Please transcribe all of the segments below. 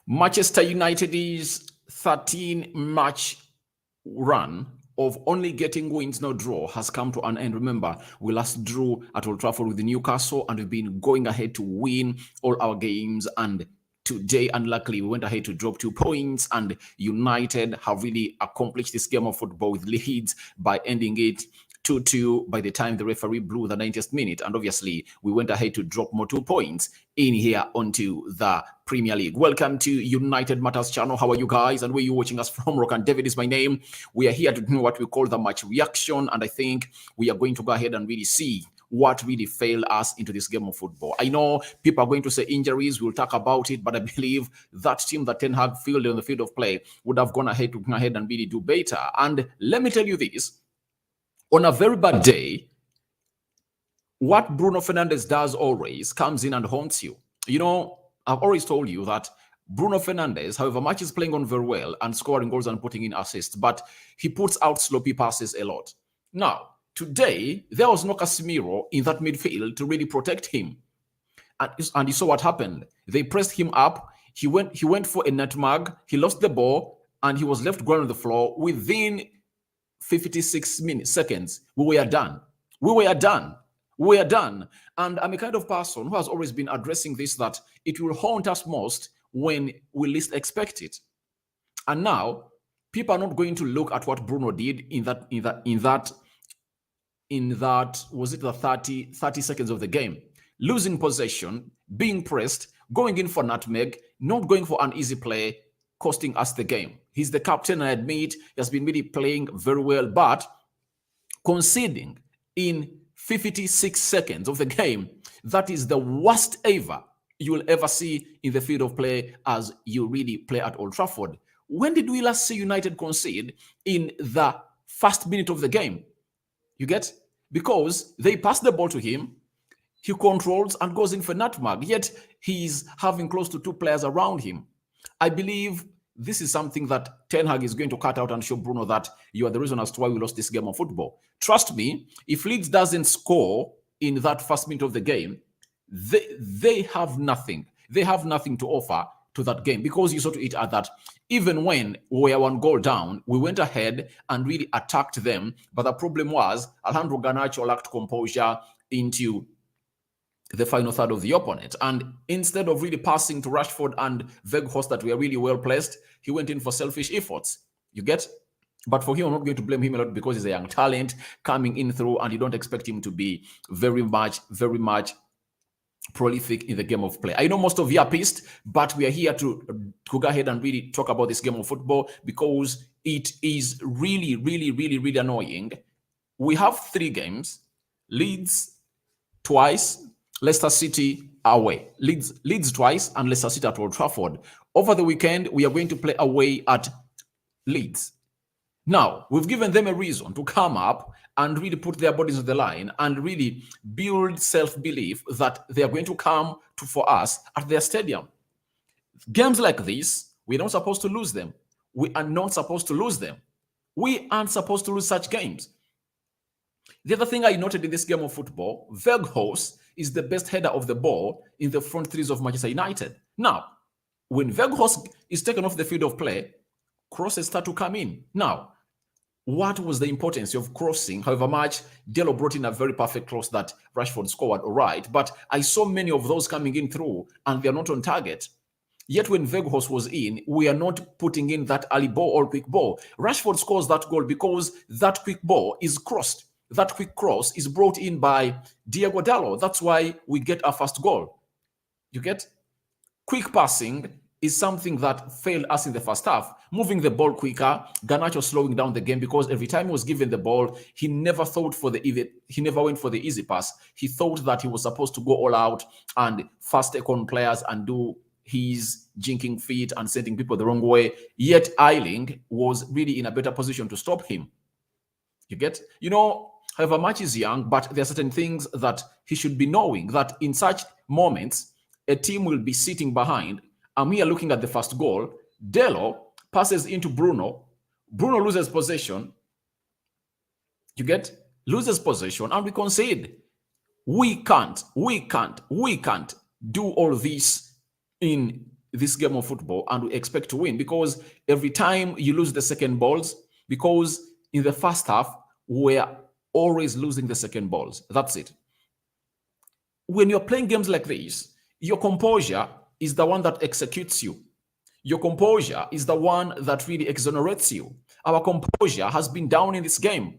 Manchester United's 13-match run of only getting wins, no draw, has come to an end. Remember, we last drew at Old Trafford with Newcastle, and we've been going ahead to win all our games. And today, unluckily, we went ahead to drop 2 points, and United have really accomplished this game of football with Leeds by ending it 2-2 by the time the referee blew the 90th minute. And obviously, we went ahead to drop more 2 points in here onto the Premier League. Welcome to United Matters channel. How are you guys? And where you watching us from? Rock and David is my name. We are here to do what we call the match reaction. And I think we are going to go ahead and really see what really failed us into this game of football. I know people are going to say injuries. We'll talk about it, but I believe that team that Ten Hag fielded on the field of play would have gone ahead and really do better. And let me tell you this. On a very bad day, what Bruno Fernandes does always comes in and haunts you. You know, I've always told you that Bruno Fernandes, however much he's playing on very well and scoring goals and putting in assists, but he puts out sloppy passes a lot. Now, today, there was no Casemiro in that midfield to really protect him. And you saw what happened. They pressed him up. He went for a nutmeg. He lost the ball, and he was left ground on the floor. Within 56 seconds, we were done. We were done. We are done. And I'm a kind of person who has always been addressing this, that it will haunt us most when we least expect it. And now, people are not going to look at what Bruno did in that was it the 30 seconds of the game. Losing possession, being pressed, going in for nutmeg, not going for an easy play, costing us the game. He's the captain, and I admit he has been really playing very well, but conceding in 56 seconds of the game, that is the worst ever you will ever see in the field of play as you really play at Old Trafford. When did we last see United concede in the first minute of the game? You get? Because they pass the ball to him, he controls and goes in for nutmeg, yet he's having close to 2 players around him. I believe this is something that Ten Hag is going to cut out and show Bruno that you are the reason as to why we lost this game of football. Trust me, if Leeds doesn't score in that first minute of the game, they have nothing. They have nothing to offer to that game, because you saw to it at that even when we were 1 goal down, we went ahead and really attacked them. But the problem was Alejandro Garnacho lacked composure into the final third of the opponent. And instead of really passing to Rashford and Weghorst that were really well placed, he went in for selfish efforts. You get? But for him, I'm not going to blame him a lot, because he's a young talent coming in through, and you don't expect him to be very much prolific in the game of play. I know most of you are pissed, but we are here to go ahead and really talk about this game of football, because it is really, really, really, really annoying. We have 3 games: Leeds twice, Leicester City away. Leeds twice, and Leicester City at Old Trafford. Over the weekend, we are going to play away at Leeds. Now, we've given them a reason to come up and really put their bodies on the line and really build self-belief that they are going to come for us at their stadium. Games like this, we're not supposed to lose them. We are not supposed to lose them. We aren't supposed to lose such games. The other thing I noted in this game of football, Weghorst is the best header of the ball in the front threes of Manchester United. Now, when Weghorst is taken off the field of play, crosses start to come in. Now, what was the importance of crossing? However much Delo brought in a very perfect cross that Rashford scored, all right. But I saw many of those coming in through, and they're not on target. Yet when Weghorst was in, we are not putting in that early ball or quick ball. Rashford scores that goal because that quick ball is crossed. That quick cross is brought in by Diego Dallo. That's why we get our first goal. You get? Quick passing is something that failed us in the first half. Moving the ball quicker, Garnacho slowing down the game, because every time he was given the ball, he never went for the easy pass. He thought that he was supposed to go all out and fast take on players and do his jinking feet and sending people the wrong way. Yet Eiling was really in a better position to stop him. You get? You know, however much he's young, but there are certain things that he should be knowing, that in such moments, a team will be sitting behind. I'm here looking at the first goal. Delo passes into Bruno. Bruno loses possession. You get? Loses possession, and we concede. We can't do all this in this game of football and we expect to win, because every time you lose the second balls, because in the first half, we're always losing the second balls. That's it. When you're playing games like this, your composure is the one that executes you. Your composure is the one that really exonerates you. Our composure has been down in this game.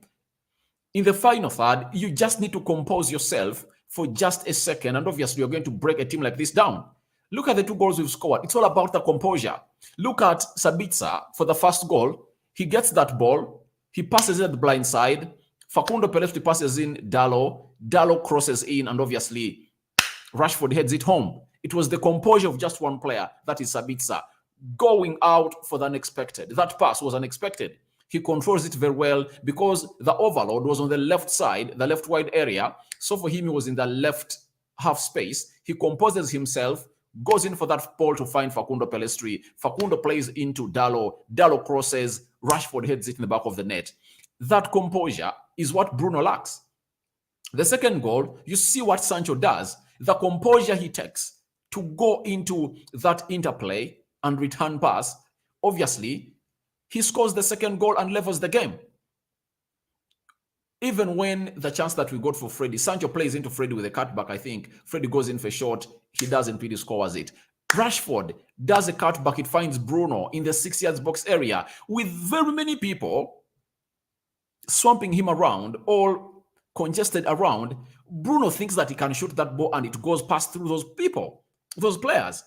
In the final third, you just need to compose yourself for just a second, and obviously you're going to break a team like this down. Look at the 2 goals we've scored. It's all about the composure. Look at Sabitzer for the first goal. He gets that ball. He passes it at the blind side. Facundo Pelestri passes in Dallo. Dallo crosses in, and obviously Rashford heads it home. It was the composure of just one player, that is Sabitzer, going out for the unexpected. That pass was unexpected. He controls it very well because the overload was on the left side, the left wide area. So for him, he was in the left half space. He composes himself, goes in for that ball to find Facundo Pelestri. Facundo plays into Dallo. Dallo crosses. Rashford heads it in the back of the net. That composure is what Bruno lacks. The second goal, you see what Sancho does. The composure he takes to go into that interplay and return pass. Obviously, he scores the second goal and levels the game. Even when the chance that we got for Freddy, Sancho plays into Freddy with a cutback, I think. Freddy goes in for short. He doesn't really scores it. Rashford does a cutback. It finds Bruno in the 6 yards box area with very many people swamping him around, all congested around. Bruno thinks that he can shoot that ball and it goes past through those people, those players.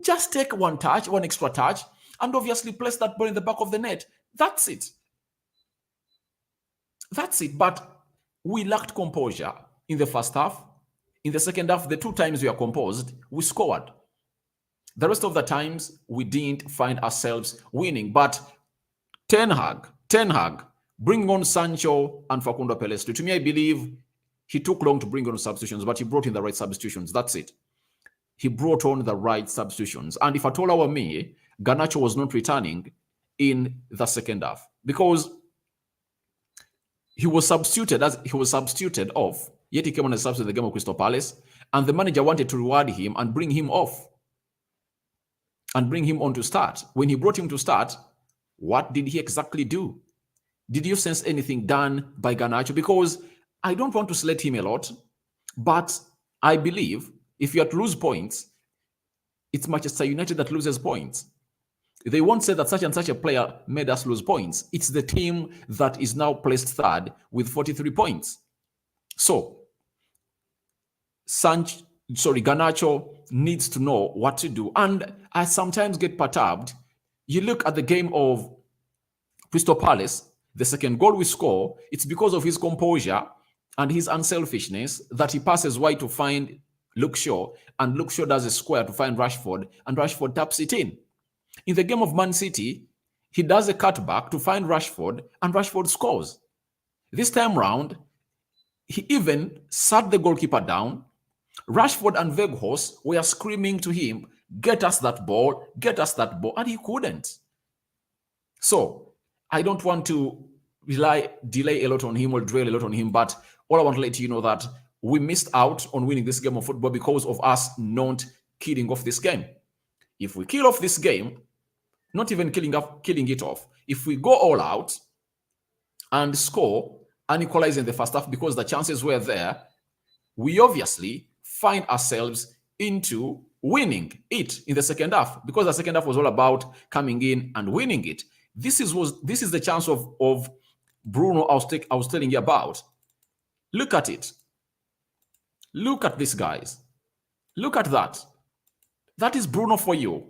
Just take one touch, one extra touch, and obviously place that ball in the back of the net. That's it. That's it. But we lacked composure in the first half. In the second half, the 2 times we are composed, we scored. The rest of the times, we didn't find ourselves winning. But Ten Hag, bringing on Sancho and Facundo Pelestri. To me, I believe he took long to bring on substitutions, but he brought in the right substitutions. That's it. He brought on the right substitutions. And if at all were me, Garnacho was not returning in the second half because he was substituted off. Yet he came on a substitute in the game of Crystal Palace, and the manager wanted to reward him and bring him off and bring him on to start. When he brought him to start, what did he exactly do? Did you sense anything done by Garnacho? Because I don't want to select him a lot, but I believe if you are to lose points, it's Manchester United that loses points. They won't say that such and such a player made us lose points. It's the team that is now placed third with 43 points. So, Garnacho needs to know what to do. And I sometimes get perturbed. You look at the game of Crystal Palace, the second goal we score, it's because of his composure and his unselfishness that he passes wide to find Luke Shaw, and Luke Shaw does a square to find Rashford, and Rashford taps it in. In the game of Man City, he does a cutback to find Rashford, and Rashford scores. This time round, he even sat the goalkeeper down. Rashford and Weghorst were screaming to him, get us that ball, and he couldn't. So, I don't want to delay a lot on him or dwell a lot on him, but all I want to let you know that we missed out on winning this game of football because of us not killing off this game. If we kill off this game, not even killing it off, if we go all out and score and equalize in the first half because the chances were there, we obviously find ourselves into winning it in the second half, because the second half was all about coming in and winning it. This is the chance of Bruno I was telling you about. Look at it. Look at this, guys. Look at that. That is Bruno for you.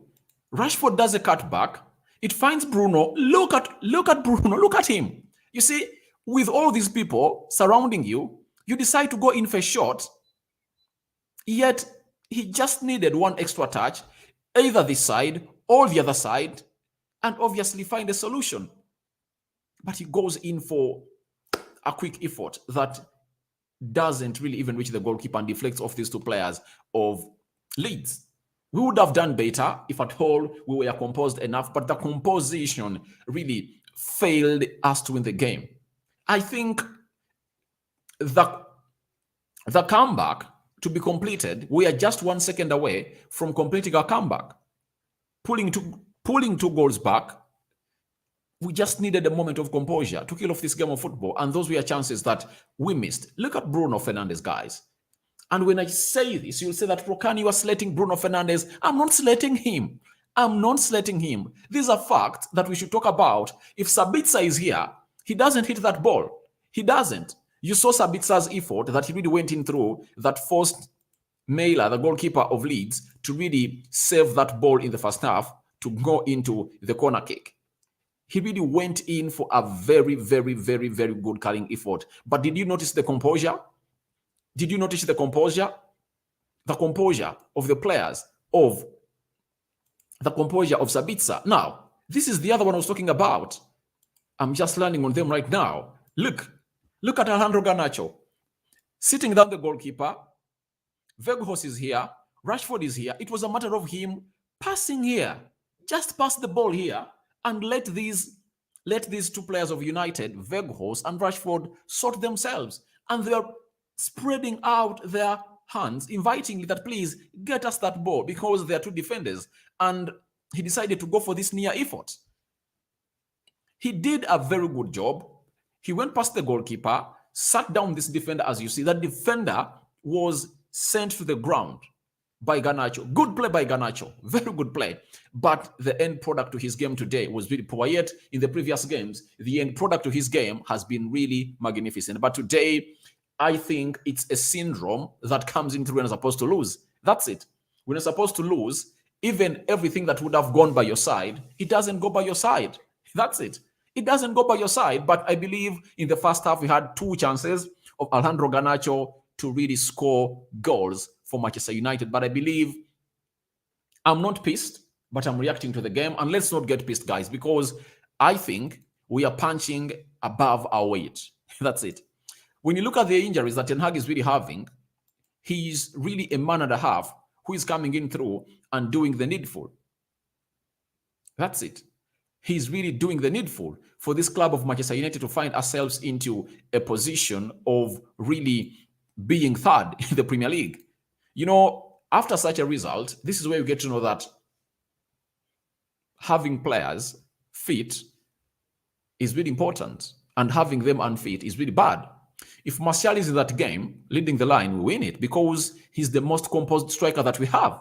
Rashford does a cutback. It finds Bruno. Look at Bruno. Look at him. You see, with all these people surrounding you, you decide to go in for a shot. Yet he just needed one extra touch, either this side or the other side, and obviously find a solution. But he goes in for a quick effort that doesn't really even reach the goalkeeper and deflects off these 2 players of Leeds. We would have done better if at all we were composed enough, but the composition really failed us to win the game. I think the comeback to be completed, we are just 1 second away from completing our comeback. pulling 2 goals back. We just needed a moment of composure to kill off this game of football, and those were chances that we missed. Look at Bruno Fernandes, guys. And when I say this, you'll say that, Rokan, you are slating Bruno Fernandes. I'm not slating him. I'm not slating him. These are facts that we should talk about. If Sabitzer is here, he doesn't hit that ball. He doesn't. You saw Sabitzer's effort that he really went in through that forced Mailer, the goalkeeper of Leeds, to really save that ball in the first half to go into the corner kick. He really went in for a very, very, very, very good carrying effort. But did you notice the composure? Did you notice the composure? The composure of the players, of the composure of Sabitzer. Now, this is the other one I was talking about. I'm just landing on them right now. Look at Alejandro Garnacho sitting down the goalkeeper. Weghorst is here. Rashford is here. It was a matter of him passing here. Just pass the ball here and let these 2 players of United, Weghorst and Rashford, sort themselves. And they are spreading out their hands invitingly that, please get us that ball, because there are 2 defenders. And he decided to go for this near effort. He did a very good job. He went past the goalkeeper, sat down this defender. As you see, that defender was sent to the ground by Garnacho. Good play by Garnacho. Very good play. But the end product to his game today was really poor. Yet in the previous games, the end product to his game has been really magnificent. But today, I think it's a syndrome that comes in through when you're supposed to lose. That's it. When you're supposed to lose, even everything that would have gone by your side, it doesn't go by your side. That's it. It doesn't go by your side. But I believe in the first half, we had 2 chances of Alejandro Garnacho to really score goals for Manchester United. But I believe, I'm not pissed, but I'm reacting to the game. And let's not get pissed, guys, because I think we are punching above our weight. That's it. When you look at the injuries that Ten Hag is really having, he's really a man and a half who is coming in through and doing the needful. That's it. He's really doing the needful for this club of Manchester United to find ourselves into a position of really being third in the Premier League. You know, after such a result, this is where you get to know that having players fit is really important, and having them unfit is really bad. If Martial is in that game, leading the line, we win it because he's the most composed striker that we have.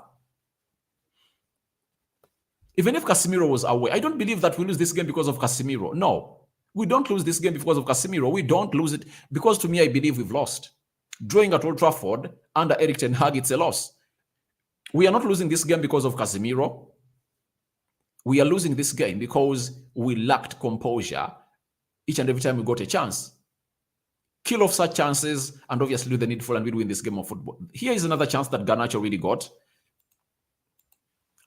Even if Casemiro was away, I don't believe that we lose this game because of Casemiro. No, we don't lose this game because of Casemiro. We don't lose it because, to me, I believe we've lost. Drawing at Old Trafford under Erik ten Hag, it's a loss. We are not losing this game because of Casemiro. We are losing this game because we lacked composure each and every time we got a chance. Kill off such chances and obviously do the needful and we win this game of football. Here is another chance that Garnacho really got.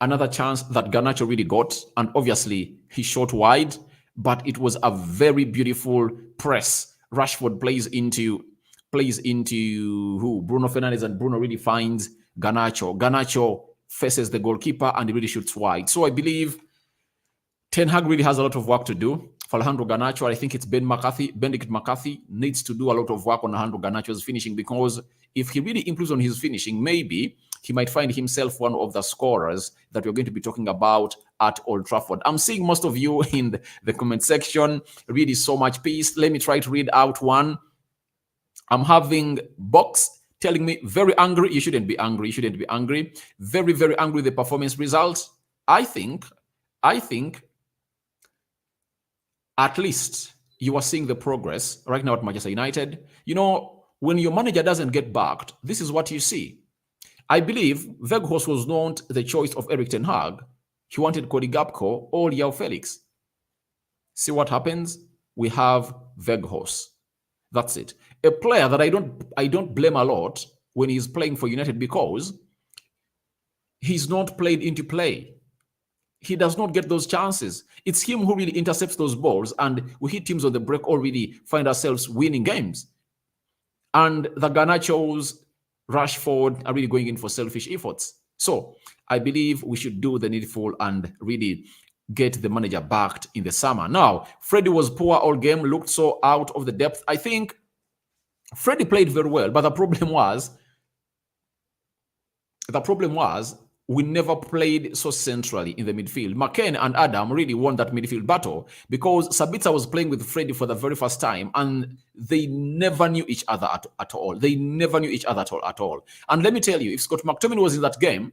Another chance that Garnacho really got, and obviously he shot wide, but it was a very beautiful press. Rashford plays into who? Bruno Fernandes, and Bruno really finds Garnacho. Garnacho faces the goalkeeper and he really shoots wide. So I believe Ten Hag really has a lot of work to do. For Alejandro Garnacho, I think it's Benedict McCarthy needs to do a lot of work on Alejandro Garnacho's finishing, because if he really improves on his finishing, maybe he might find himself one of the scorers that we're going to be talking about at Old Trafford. I'm seeing most of you in the comment section. Really so much peace. Let me try to read out one. I'm having Box telling me, very angry. You shouldn't be angry. You shouldn't be angry. Very, very angry with the performance results. I think at least you are seeing the progress right now at Manchester United. You know, when your manager doesn't get backed, this is what you see. I believe Weghorst was not the choice of Erik ten Hag. He wanted Cody Gakpo or João Felix. See what happens? We have Weghorst. That's it. A player that I don't blame a lot when he's playing for United, because he's not played into play. He does not get those chances. It's him who really intercepts those balls, and we hit teams on the break or really find ourselves winning games. And the Garnachos, Rashford are really going in for selfish efforts. So I believe we should do the needful and really get the manager backed in the summer. Now, Freddie was poor all game, looked so out of the depth. I think Freddie played very well, but the problem was we never played so centrally in the midfield. McCain and Adam really won that midfield battle because Sabitzer was playing with Freddie for the very first time and they never knew each other at all. They never knew each other at all. And let me tell you, if Scott McTominay was in that game,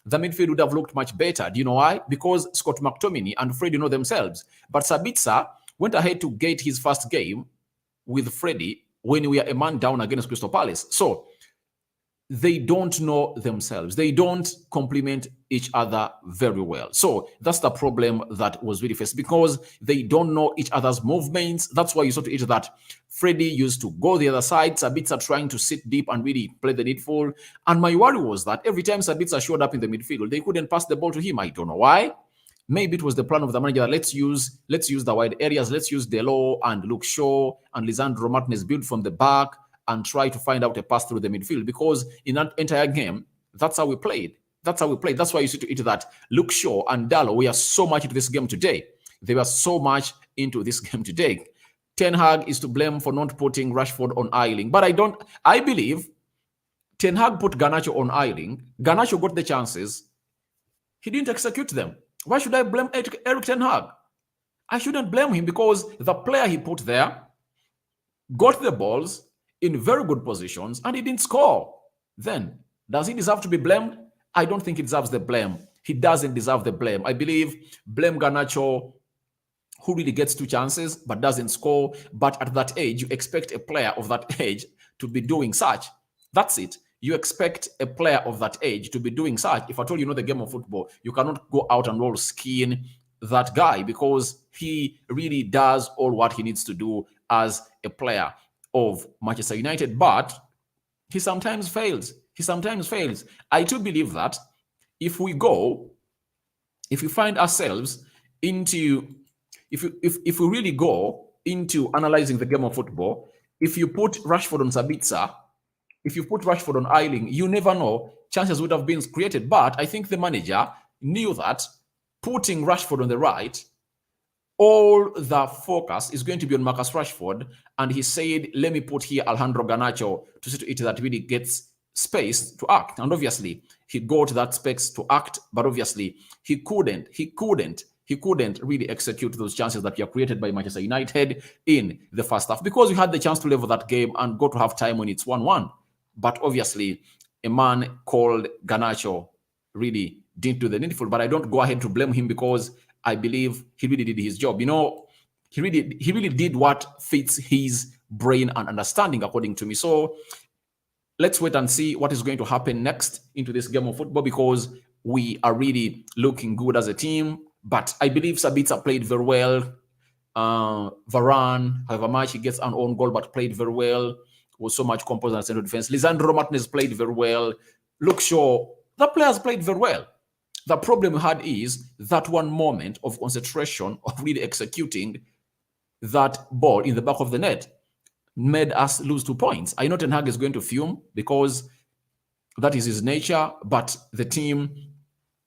the midfield would have looked much better. Do you know why? Because Scott McTominay and Freddie know themselves. But Sabitzer went ahead to get his first game with Freddie when we are a man down against Crystal Palace. So they don't know themselves. They don't complement each other very well. So that's the problem that was really faced because they don't know each other's movements. That's why you saw to it that Freddie used to go the other side, Sabitzer trying to sit deep and really play the needful. And my worry was that every time Sabitzer showed up in the midfield, they couldn't pass the ball to him. I don't know why. Maybe it was the plan of the manager that let's use the wide areas. Let's use Delo and Luke Shaw and Lisandro Martinez build from the back and try to find out a pass through the midfield, because in that entire game, that's how we played. That's why you see to it that Luke Shaw and Dallo were so much into this game today. They were so much into this game today. Ten Hag is to blame for not putting Rashford on Ayling. But I believe Ten Hag put Garnacho on Ayling. Garnacho got the chances. He didn't execute them. Why should I blame Eric Ten Hag? I shouldn't blame him because the player he put there got the balls in very good positions and he didn't score. Then, does he deserve to be blamed? I don't think he deserves the blame. He doesn't deserve the blame. I believe blame Garnacho, who really gets 2 chances but doesn't score. But at that age, you expect a player of that age to be doing such. That's it. You expect a player of that age to be doing such. If at all you know the game of football, you cannot go out and roll skin that guy because he really does all what he needs to do as a player of Manchester United, but he sometimes fails. I do believe that if we find ourselves into, if we really go into analyzing the game of football, if you put Rashford on Sabitzer, if you put Rashford on Ayling, you never know, chances would have been created. But I think the manager knew that putting Rashford on the right, all the focus is going to be on Marcus Rashford, and he said, let me put here Alejandro Garnacho to see to it that really gets space to act. And obviously, he got that space to act, but obviously, he couldn't really execute those chances that were created by Manchester United in the first half, because we had the chance to level that game and go to half time when it's 1-1. But obviously, a man called Garnacho really didn't do the needful. But I don't go ahead to blame him because I believe he really did his job. You know, he really did what fits his brain and understanding, according to me. So let's wait and see what is going to happen next into this game of football, because we are really looking good as a team. But I believe Sabitzer played very well. Varane, however much he gets an own goal, but played very well. Was so much composed in central defense. Lisandro Martinez played very well. Luke Shaw, the players played very well. The problem we had is that one moment of concentration of really executing that ball in the back of the net made us lose 2 points. I know Ten Hag is going to fume because that is his nature, but the team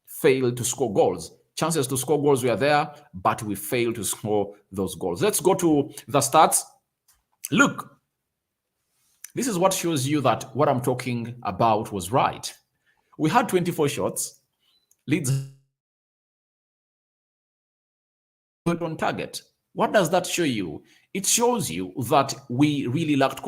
failed to score goals. Chances to score goals were there, but we failed to score those goals. Let's go to the stats. Look, this is what shows you that what I'm talking about was right. We had 24 shots. Leeds went on target. What does that show you? It shows you that we really lacked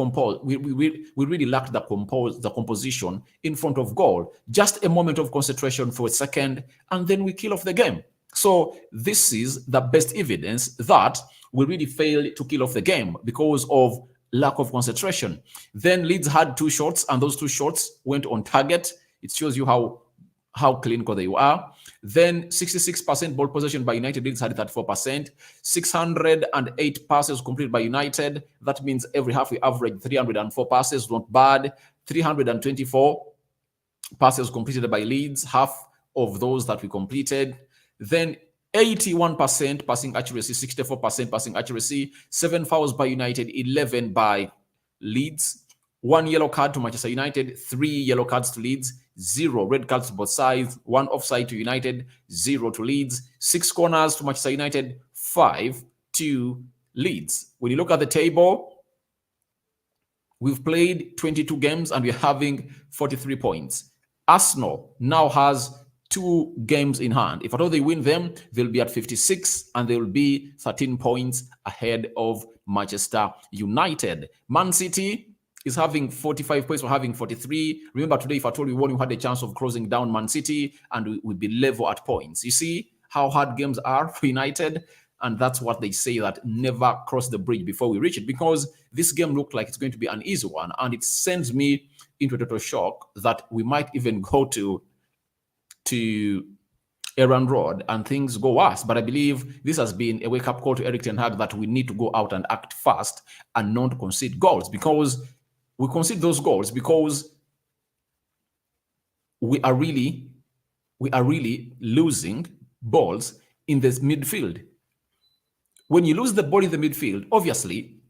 we really lacked the composition in front of goal. Just a moment of concentration for a second, and then we kill off the game. So this is the best evidence that we really failed to kill off the game because of lack of concentration. Then Leeds had 2 shots, and those 2 shots went on target. It shows you how clinical they are. Then 66% ball possession by United. Leeds had 34%. 608 passes completed by United. That means every half we average 304 passes. Not bad. 324 passes completed by Leeds. Half of those that we completed. Then 81% passing accuracy, 64% passing accuracy, 7 fouls by United, 11 by Leeds, 1 yellow card to Manchester United, 3 yellow cards to Leeds, 0 red cards to both sides, 1 offside to United, 0 to Leeds, 6 corners to Manchester United, 5 to Leeds. When you look at the table, we've played 22 games and we're having 43 points. Arsenal now has 2 games in hand. If at all they win them, they'll be at 56 and they will be 13 points ahead of Manchester United. Man City is having 45 points, we're having 43. Remember today, if I told you we had a chance of closing down Man City and we'd be level at points. You see how hard games are for United? And that's what they say, that never cross the bridge before we reach it, because this game looked like it's going to be an easy one. And it sends me into a total shock that we might even go to Aaron Road and things go worse. But I believe this has been a wake-up call to Erik ten Hag that we need to go out and act fast and not concede goals, because we concede those goals because we are really losing balls in this midfield. When you lose the ball in the midfield, obviously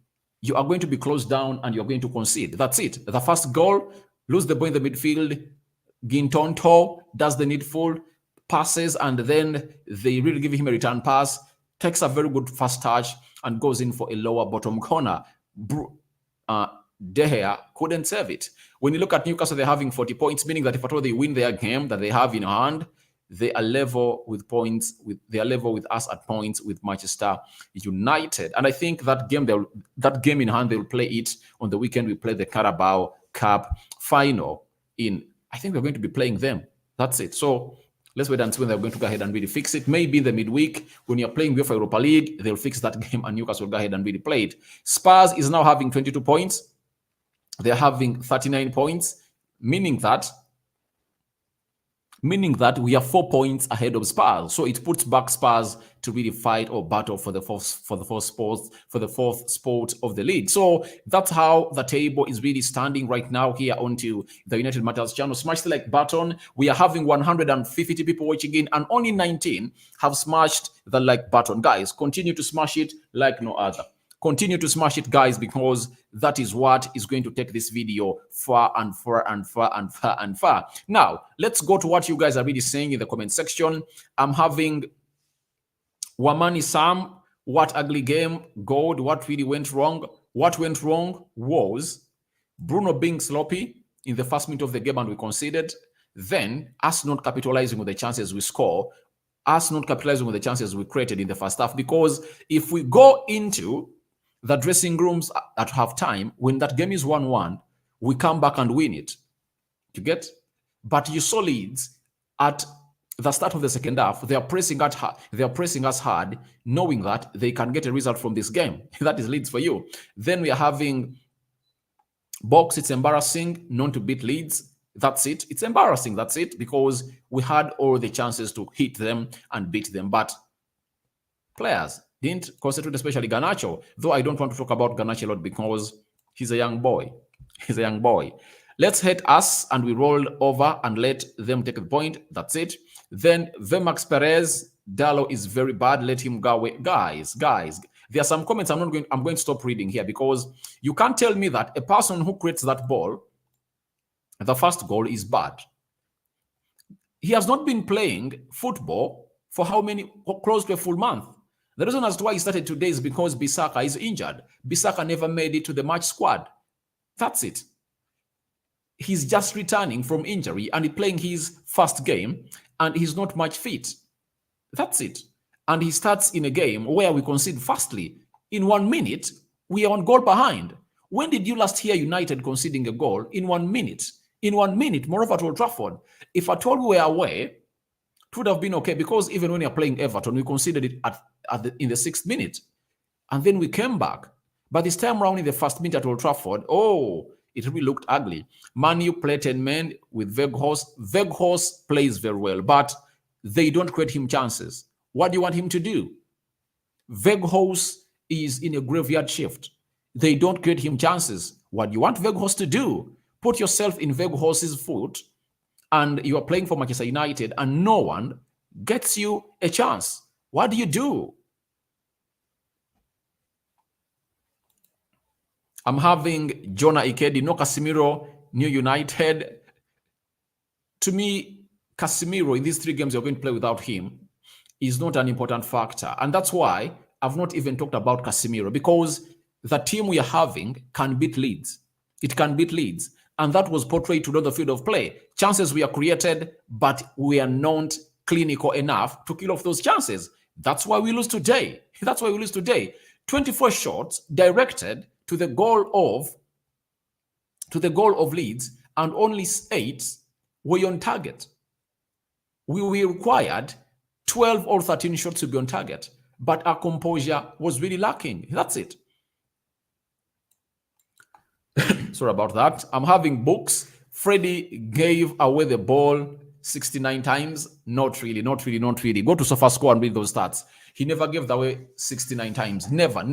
you are going to be closed down and you're going to concede. That's it. The first goal, lose the ball in the midfield. Gintonto does the needful, passes, and then they really give him a return pass, takes a very good first touch and goes in for a lower bottom corner. De Gea couldn't save it. When you look at Newcastle, they're having 40 points, meaning that if at all they win their game that they have in hand, they are level with points. They are level with us at points with Manchester United. And I think that game in hand, they will play it on the weekend. We play the Carabao Cup final in. I think we're going to be playing them. That's it. So let's wait and see when they're going to go ahead and really fix it. Maybe in the midweek, when you're playing UEFA Europa League, they'll fix that game and Newcastle will go ahead and really play it. Spurs is now having 22 points. They're having 39 points, meaning that we are 4 points ahead of Spurs. So it puts back Spurs to really fight or battle for the fourth spot of the league. So that's how the table is really standing right now here onto the United Matters channel. Smash the like button. We are having 150 people watching in, and only 19 have smashed the like button. Guys, continue to smash it like no other. Continue to smash it, guys, because that is what is going to take this video far and far and far and far and far. Now, let's go to what you guys are really saying in the comment section. I'm having Wamani Sam, what ugly game, God, what really went wrong? What went wrong was Bruno being sloppy in the first minute of the game and we conceded. Then us not capitalizing with the chances we score, us not capitalizing with the chances we created in the first half. Because if we go into the dressing rooms at halftime, when that game is 1-1, we come back and win it. You get? But you saw Leeds at the start of the second half. They are pressing us hard, knowing that they can get a result from this game. That is Leeds for you. Then we are having Box. It's embarrassing not to beat Leeds. That's it. It's embarrassing. That's it. Because we had all the chances to hit them and beat them. But players didn't concentrate, especially Garnacho. Though I don't want to talk about Garnacho a lot because he's a young boy. He's a young boy. Let's hit us and we rolled over and let them take the point. That's it. Then Vemax Perez, Dallo is very bad. Let him go away. Guys, there are some comments I'm going to stop reading here, because you can't tell me that a person who creates that ball, the first goal, is bad. He has not been playing football for close to a full month. The reason as to why he started today is because Bissaka is injured. Bissaka never made it to the match squad. That's it. He's just returning from injury and he's playing his first game and he's not much fit. That's it. And he starts in a game where we concede fastly. In 1 minute, we are on goal behind. When did you last hear United conceding a goal in 1 minute? In 1 minute, moreover at Old Trafford. If at all we were away, it would have been okay, because even when you're playing Everton, we conceded it in the 6th minute. And then we came back. But this time around in the first minute at Old Trafford, it really looked ugly. Manu played 10 men with Weghorst. Weghorst plays very well, but they don't create him chances. What do you want him to do? Weghorst is in a graveyard shift. They don't create him chances. What do you want Weghorst to do? Put yourself in Weghorst's foot, and you are playing for Manchester United, and no one gets you a chance. What do you do? I'm having Jonah Ikedi, no Casemiro, New United. To me, Casemiro, in these 3 games you're going to play without him, is not an important factor. And that's why I've not even talked about Casemiro, because the team we are having can beat Leeds. It can beat Leeds. And that was portrayed to the field of play. Chances were created, but we are not clinical enough to kill off those chances. That's why we lose today. That's why we lose today. 24 shots directed to the goal of Leeds, and only 8 were on target. We required 12 or 13 shots to be on target, but our composure was really lacking. That's it. Sorry about that. I'm having books. Freddie gave away the ball 69 times. Not really. Go to SofaScore and read those stats. He never gave away 69 times. Never.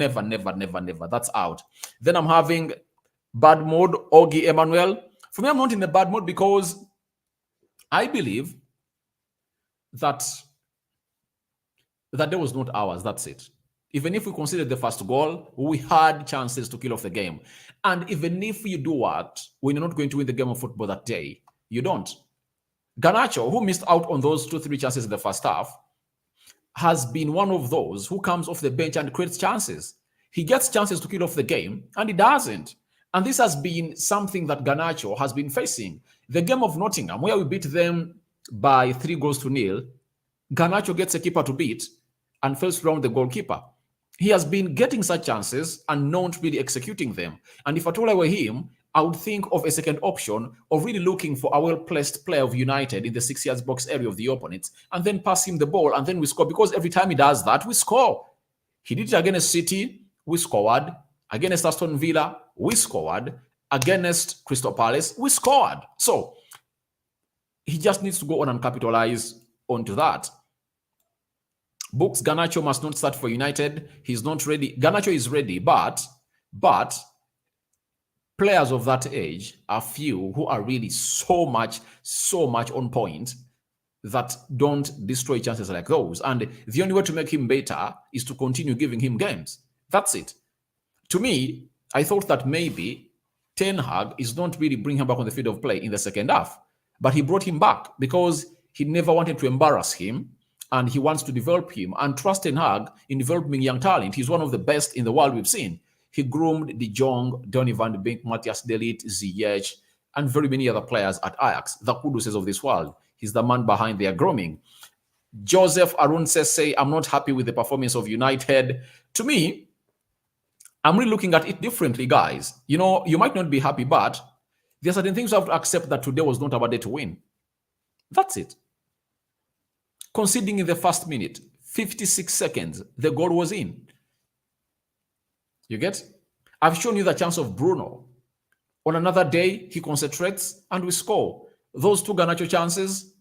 That's out. Then I'm having bad mode, Augie Emmanuel. For me, I'm not in the bad mode because I believe that there was not ours. That's it. Even if we consider the first goal, we had chances to kill off the game. And even if you do what, when you're not going to win the game of football that day, you don't. Garnacho, who missed out on those 2-3 chances in the first half, has been one of those who comes off the bench and creates chances. He gets chances to kill off the game, and he doesn't. And this has been something that Garnacho has been facing. The game of Nottingham, where we beat them by 3-0, Garnacho gets a keeper to beat and fails around the goalkeeper. He has been getting such chances and not really executing them. And if at all I were him, I would think of a second option of really looking for a well-placed player of United in the 6 yards box area of the opponents and then pass him the ball and then we score. Because every time he does that, we score. He did it against City, we scored. Against Aston Villa, we scored. Against Crystal Palace, we scored. So he just needs to go on and capitalize onto that. Books, Garnacho must not start for United. He's not ready. Garnacho is ready, but players of that age are few who are really so much on point that don't destroy chances like those. And the only way to make him better is to continue giving him games. That's it. To me, I thought that maybe Ten Hag is not really bringing him back on the field of play in the second half, but he brought him back because he never wanted to embarrass him. And he wants to develop him and trust Ten Hag in developing young talent. He's one of the best in the world we've seen. He groomed De Jong, Donny van de Beek, Matthias de Ligt, Ziyech, and very many other players at Ajax, the Kuduses of this world. He's the man behind their grooming. Joseph Arun says, I'm not happy with the performance of United. To me, I'm really looking at it differently, guys. You know, you might not be happy, but there are certain things you have to accept that today was not our day to win. That's it. Conceding in the first minute, 56 seconds, the goal was in. You get? I've shown you the chance of Bruno. On another day, he concentrates and we score. Those 2 Garnacho chances,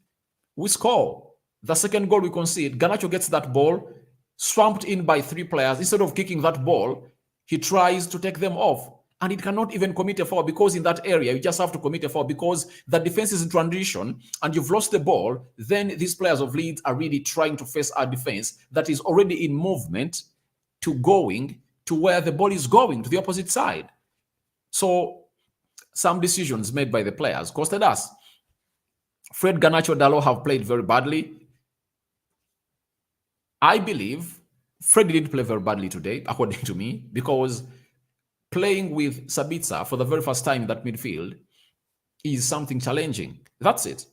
we score. The second goal we concede, Garnacho gets that ball, swamped in by 3 players. Instead of kicking that ball, he tries to take them off. And it cannot even commit a foul because in that area, you just have to commit a foul because the defense is in transition and you've lost the ball. Then these players of Leeds are really trying to face our defense that is already in movement to going to where the ball is going, to the opposite side. So some decisions made by the players costed us. Fred, Garnacho, Dalot have played very badly. I believe Fred didn't play very badly today, according to me, because playing with Sabitzer for the very first time in that midfield is something challenging. That's it.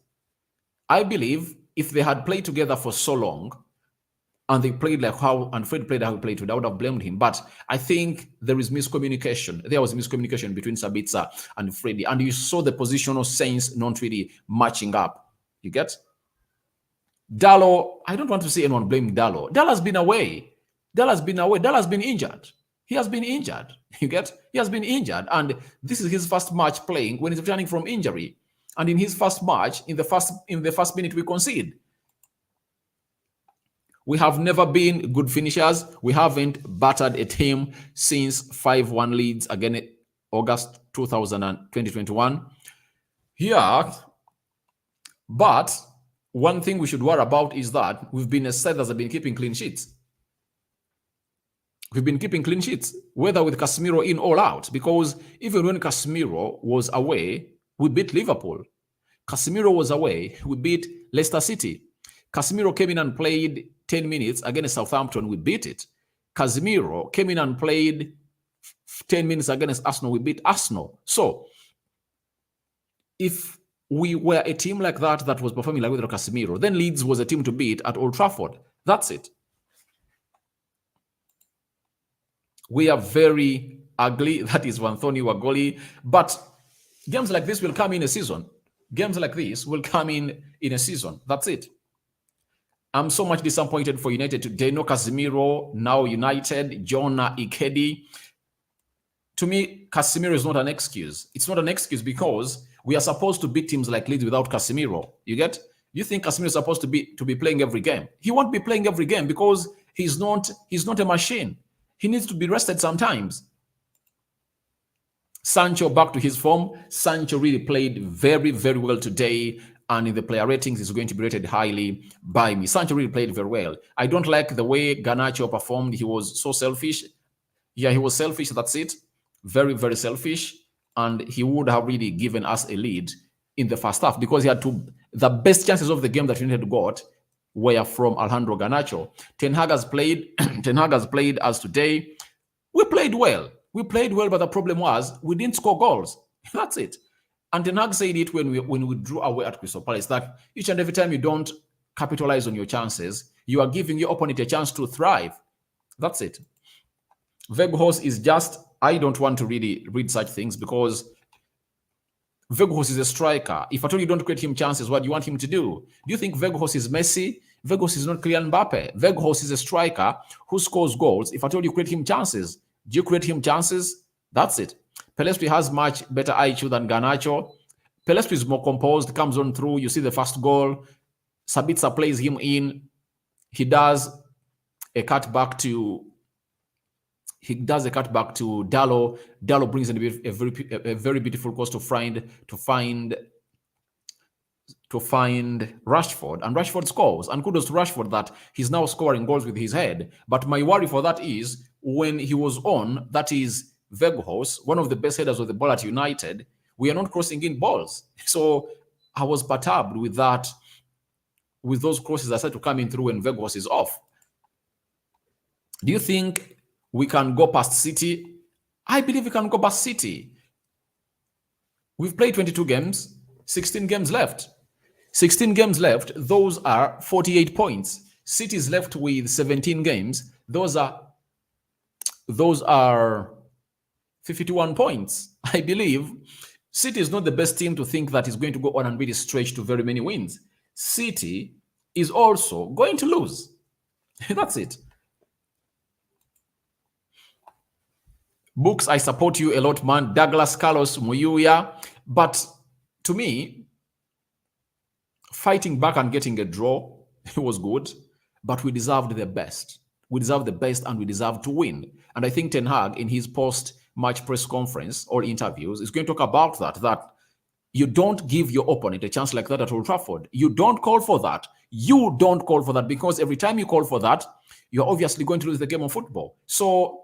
I believe if they had played together for so long and they played like how, and Fred played how he played today, I would have blamed him. But I think there is miscommunication. There was miscommunication between Sabitzer and Freddie. And you saw the positional sense not really matching up. You get? Dalot, I don't want to see anyone blaming Dalot. Dalot has been away. Dalot has been injured. He has been injured. You get? He has been injured. And this is his first match playing when he's returning from injury. And in his first match, in the first minute, we concede. We have never been good finishers. We haven't battered a team since 5-1 Leeds again August 2021. Yeah. But one thing we should worry about is that we've been a side that have been keeping clean sheets. We've been keeping clean sheets, whether with Casemiro in or out, because even when Casemiro was away, we beat Liverpool. Casemiro was away, we beat Leicester City. Casemiro came in and played 10 minutes against Southampton, we beat it. Casemiro came in and played 10 minutes against Arsenal, we beat Arsenal. So, If we were a team like that was performing like without Casemiro, then Leeds was a team to beat at Old Trafford. That's it. We are very ugly. That is Anthony Wagoli. But games like this will come in a season. Games like this will come in a season. That's it. I'm so much disappointed for United today. No Casemiro, now United, Jonah Ikedi. To me, Casemiro is not an excuse. It's not an excuse because we are supposed to beat teams like Leeds without Casemiro. You get? You think Casemiro is supposed to be playing every game? He won't be playing every game because he's not a machine. He needs to be rested sometimes. Sancho back to his form. Sancho really played very, very well today. And in the player ratings, is going to be rated highly by me. Sancho really played very well. I don't like the way Garnacho performed. He was so selfish. Yeah, he was selfish. That's it. Very, very selfish. And he would have really given us a lead in the first half because he had the best chances of the game that United got were from Alejandro Garnacho. Ten Hag has played. Ten Hag has played as today. We played well. We played well, but the problem was we didn't score goals. That's it. And Ten Hag said it when we drew away at Crystal Palace that each and every time you don't capitalize on your chances, you are giving your opponent a chance to thrive. That's it. Weghorst is just, I don't want to really read such things because Weghorst is a striker. If at all you don't create him chances, what do you want him to do? Do you think Weghorst is Messi? Weghorst is not Kylian Mbappe. Weghorst is a striker who scores goals. If at all you create him chances, do you create him chances? That's it. Pelestri has much better IQ than Garnacho. Pelestri is more composed, comes on through. You see the first goal. Sabitzer plays him in. He does a cut back to Dallo. Dallo brings in a very beautiful cross to find Rashford, and Rashford scores. And kudos to Rashford that he's now scoring goals with his head. But my worry for that is when he was on, that is Weghorst, one of the best headers of the ball at United, we are not crossing in balls. So I was perturbed with that, with those crosses that started to come in through when Weghorst is off. Do you think we can go past City? I believe we can go past City. We've played 22 games, 16 games left. 16 games left, those are 48 points. City is left with 17 games. Those are 51 points. I believe City is not the best team to think that is going to go on and really stretch to very many wins. City is also going to lose. That's it. Books, I support you a lot, man. Douglas Carlos Muyuya. But to me, fighting back and getting a draw, it was good. But we deserved the best. We deserve the best and we deserve to win. And I think Ten Hag, in his post-match press conference or interviews, is going to talk about that you don't give your opponent a chance like that at Old Trafford. You don't call for that. You don't call for that because every time you call for that, you're obviously going to lose the game of football. So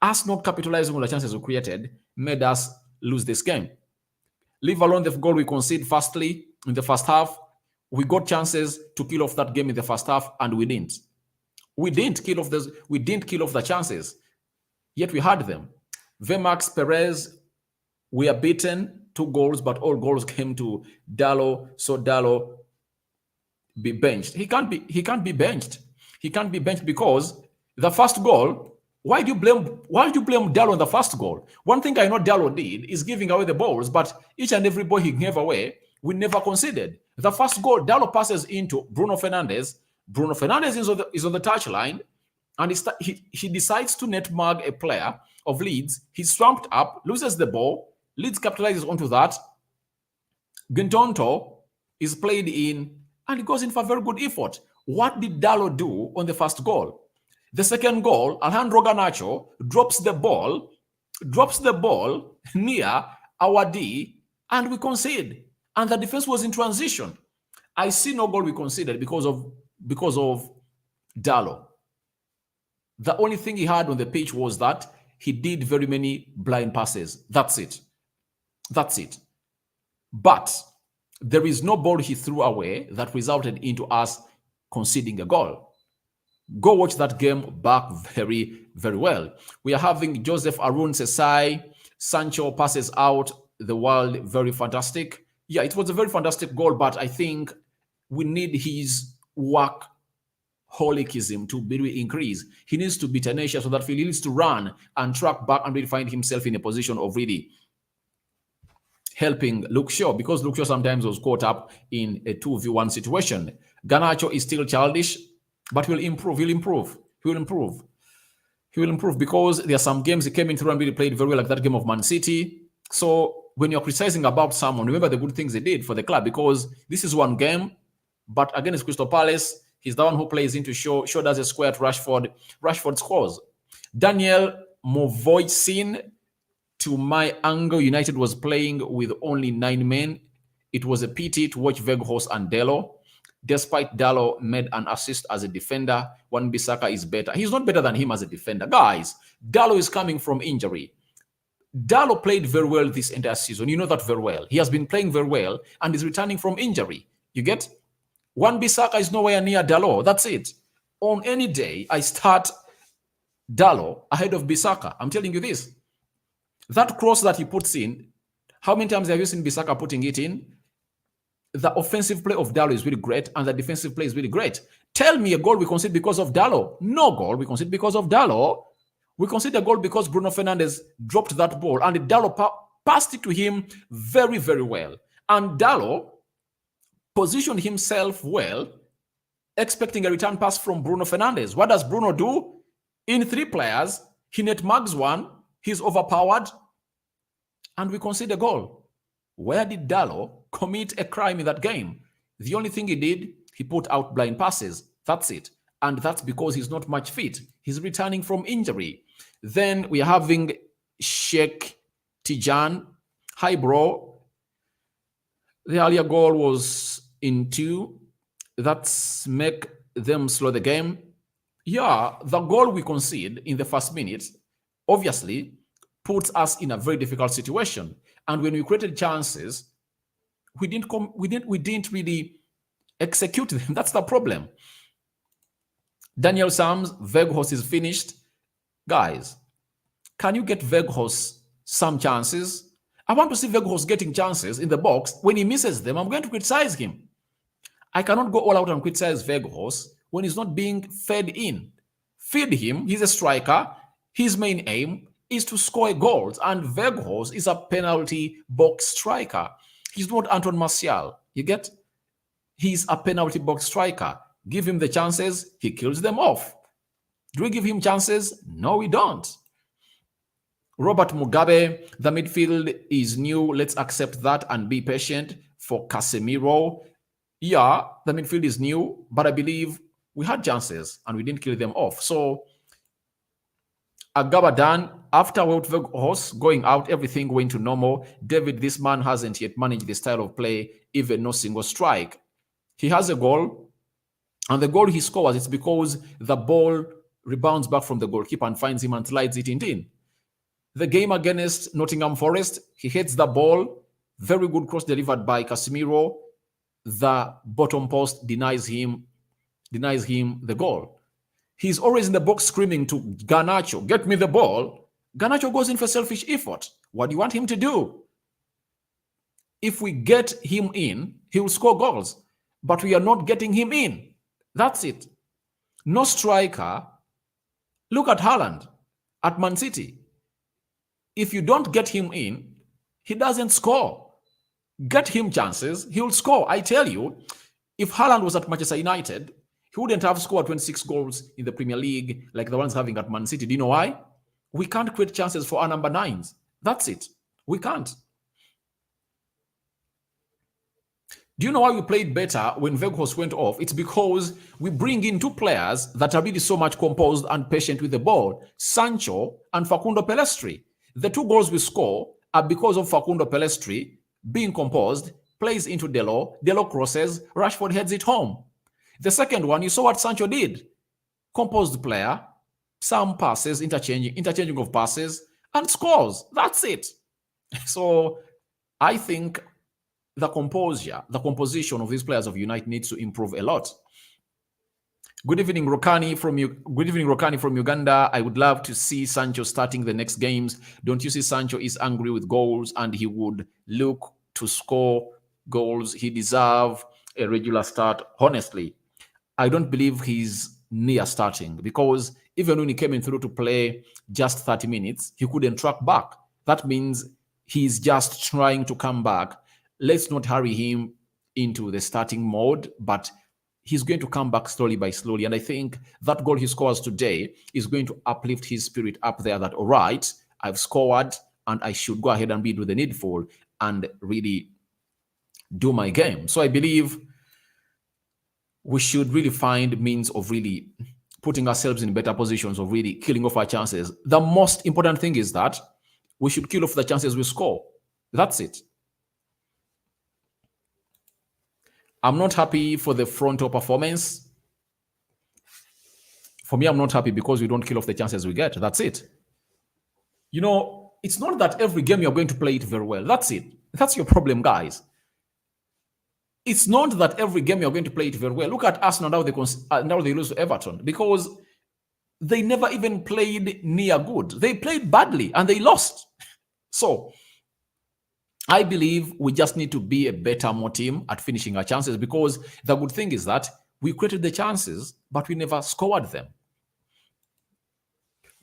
us not capitalizing on the chances we created made us lose this game. Leave alone the goal we conceded firstly in the first half. We got chances to kill off that game in the first half and we didn't. We didn't kill off the chances, yet we had them. Vemax Perez, we are beaten 2 goals, but all goals came to Dallo. So Dallo be benched. He can't be benched. He can't be benched because the first goal. Why do you blame Dallo on the first goal? One thing I know Dallo did is giving away the balls, but each and every ball he gave away, we never conceded. The first goal, Dallo passes into Bruno Fernandes. Bruno Fernandes is on the touchline, and he decides to netmark a player of Leeds. He's swamped up, loses the ball. Leeds capitalizes onto that. Gintonto is played in, and he goes in for a very good effort. What did Dallo do on the first goal? The second goal, Alejandro Garnacho drops the ball near our D, and we concede. And the defense was in transition. I see no goal we conceded because of Dallo. The only thing he had on the pitch was that he did very many blind passes. That's it. But there is no ball he threw away that resulted into us conceding a goal. Go watch that game back very, very well. We are having Joseph Arun Sesai. Sancho passes out the world. Very fantastic. Yeah, it was a very fantastic goal, but I think we need his workaholicism to be really increased. He needs to be tenacious so that he needs to run and track back and really find himself in a position of really helping Luke Shaw, because Luke Shaw sometimes was caught up in a 2v1 situation. Garnacho is still childish, but will improve. He'll improve. He will improve. He will improve because there are some games he came in through and really played very well, like that game of Man City. So when you're criticizing about someone, remember the good things they did for the club, because this is one game, but against Crystal Palace, he's the one who plays into Shaw. Shaw does a square to Rashford. Rashford scores. Daniel Movoisin, to my angle, United was playing with only 9 men. It was a pity to watch Weghorst and Delo. Despite Dallo made an assist as a defender, Wan-Bissaka is better. He's not better than him as a defender. Guys, Dallo is coming from injury. Dallo played very well this entire season. You know that very well. He has been playing very well and is returning from injury. You get? Wan-Bissaka is nowhere near Dallo. That's it. On any day, I start Dallo ahead of Bissaka. I'm telling you this. That cross that he puts in, how many times have you seen Bissaka putting it in? The offensive play of Dallo is really great, and the defensive play is really great. Tell me a goal we concede because of Dallo. No goal we concede because of Dallo. We concede a goal because Bruno Fernandes dropped that ball, and Dallo passed it to him very, very well. And Dallo positioned himself well, expecting a return pass from Bruno Fernandes. What does Bruno do? In 3 players, he net mags one, he's overpowered, and we concede a goal. Where did Dallo commit a crime in that game? The only thing he did, he put out blind passes. That's it. And that's because he's not much fit. He's returning from injury. Then we're having Sheikh Tijan. Hi, bro. The earlier goal was in 2. That's make them slow the game. Yeah, the goal we concede in the first minute obviously puts us in a very difficult situation. And when we created chances, we didn't really execute them. That's the problem. Daniel Sams, Weghorst is finished. Guys, can you get Weghorst some chances? I want to see Weghorst getting chances in the box. When he misses them, I'm going to criticize him. I cannot go all out and criticize Weghorst when he's not being fed in. Feed him. He's a striker. His main aim is to score goals, and Weghorst is a penalty box striker. He's not Anton Martial. You get? He's a penalty box striker. Give him the chances, he kills them off. Do we give him chances? No, we don't. Robert Mugabe, the midfield is new. Let's accept that and be patient for Casemiro. Yeah, the midfield is new, but I believe we had chances and we didn't kill them off. So Agabadan, after Weghorst going out, everything went to normal. David, this man hasn't yet managed the style of play, even no single strike. He has a goal, and the goal he scores is because the ball rebounds back from the goalkeeper and finds him and slides it in. The game against Nottingham Forest, he hits the ball. Very good cross delivered by Casemiro. The bottom post denies him the goal. He's always in the box screaming to Garnacho, get me the ball. Garnacho goes in for selfish effort. What do you want him to do? If we get him in, he will score goals. But we are not getting him in. That's it. No striker. Look at Haaland at Man City. If you don't get him in, he doesn't score. Get him chances, he will score. I tell you, if Haaland was at Manchester United, he wouldn't have scored 26 goals in the Premier League like the ones having at Man City. Do you know why? We can't create chances for our number 9s. That's it. We can't. Do you know why we played better when Weghorst went off? It's because we bring in 2 players that are really so much composed and patient with the ball. Sancho and Facundo Pellistri. The 2 goals we score are because of Facundo Pellistri being composed, plays into Delo crosses, Rashford heads it home. The second one, you saw what Sancho did. Composed player, some passes, interchanging of passes, and scores. That's it. So I think the composition of these players of United needs to improve a lot. Good evening, Rokani from Uganda. I would love to see Sancho starting the next games. Don't you see Sancho is angry with goals and he would look to score goals. He deserves a regular start. Honestly, I don't believe he's near starting because even when he came in through to play just 30 minutes, he couldn't track back. That means he's just trying to come back. Let's not hurry him into the starting mode, but he's going to come back slowly by slowly. And I think that goal he scores today is going to uplift his spirit up there that, all right, I've scored and I should go ahead and do the needful and really do my game. So I believe we should really find means of really putting ourselves in better positions of really killing off our chances. The most important thing is that we should kill off the chances we score. That's it. I'm not happy for the frontal performance. For me, I'm not happy because we don't kill off the chances we get. That's it. You know, it's not that every game you're going to play it very well. That's it. That's your problem, guys. It's not that every game you're going to play it very well. Look at Arsenal now they lose to Everton because they never even played near good. They played badly and they lost. So I believe we just need to be a better more team at finishing our chances because the good thing is that we created the chances, but we never scored them.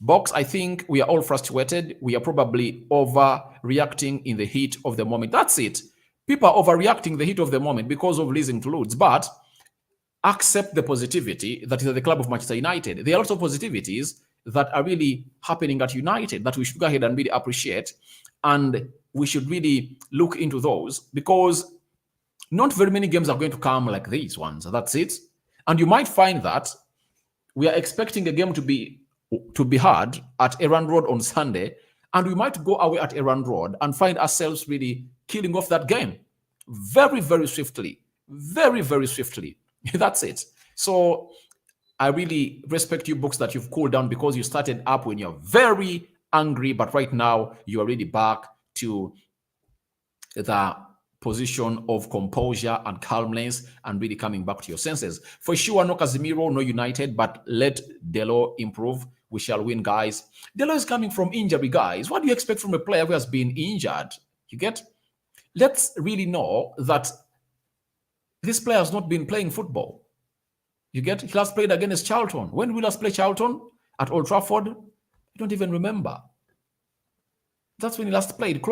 Box, I think we are all frustrated. We are probably overreacting in the heat of the moment. That's it. People are overreacting the heat of the moment because of losing to Leeds, but accept the positivity that is at the club of Manchester United. There are also positivities that are really happening at United that we should go ahead and really appreciate, and we should really look into those because not very many games are going to come like these ones. That's it. And you might find that we are expecting a game to be hard at Eran Road on Sunday, and we might go away at Eran Road and find ourselves really killing off that game very, very swiftly. Very, very swiftly. That's it. So I really respect you, Books, that you've cooled down because you started up when you're very angry, but right now you are really back to the position of composure and calmness and really coming back to your senses. For sure, no Casemiro, no United, but let Delo improve. We shall win, guys. Delo is coming from injury, guys. What do you expect from a player who has been injured? You get? Let's really know that this player has not been playing football. You get? He last played against Charlton. When did we last play Charlton? At Old Trafford? I don't even remember. That's when he last played.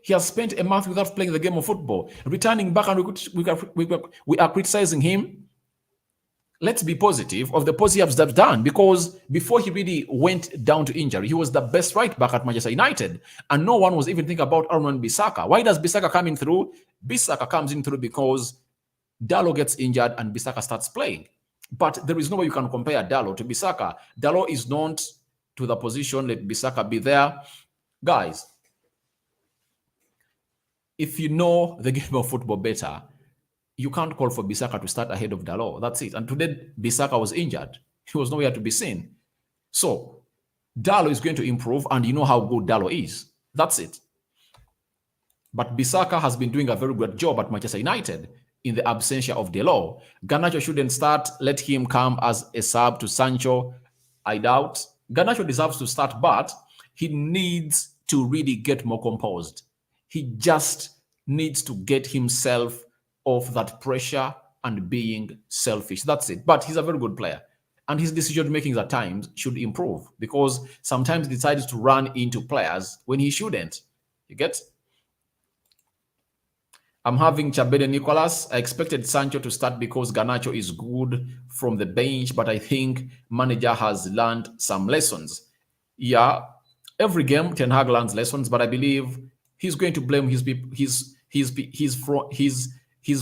He has spent a month without playing the game of football. Returning back and we are criticizing him. Let's be positive of the positives they've done because before he really went down to injury, he was the best right back at Manchester United. And no one was even thinking about Aaron Bissaka. Why does Bissaka come in through? Bissaka comes in through because Dalot gets injured and Bissaka starts playing. But there is no way you can compare Dalot to Bissaka. Dalot is not to the position, let Bissaka be there. Guys, if you know the game of football better, you can't call for Bissaka to start ahead of Dalot. That's it. And today, Bissaka was injured. He was nowhere to be seen. So, Dalot is going to improve, and you know how good Dalot is. That's it. But Bissaka has been doing a very good job at Manchester United in the absentia of Dalot. Garnacho shouldn't start. Let him come as a sub to Sancho. I doubt. Garnacho deserves to start, but he needs to really get more composed. He just needs to get himself off that pressure and being selfish. That's it. But he's a very good player. And his decision making at times should improve because sometimes he decides to run into players when he shouldn't. You get? I'm having Chabede Nicolas. I expected Sancho to start because Garnacho is good from the bench, but I think manager has learned some lessons. Yeah, every game Ten Hag learns lessons, but I believe he's going to blame his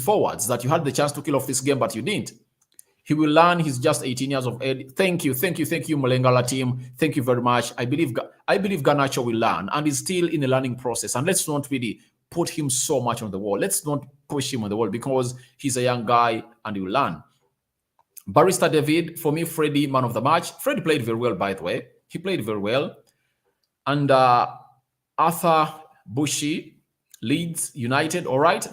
forwards that you had the chance to kill off this game, but you didn't. He will learn. He's just 18 years of age. Thank you, Mulengala team. Thank you very much. I believe Garnacho will learn, and he's still in a learning process. And let's not really put him so much on the wall. Let's not push him on the wall because he's a young guy and he will learn. Barista David, for me, Freddie, man of the match. Freddie played very well, by the way. He played very well. And Arthur Bushi, Leeds United, all right.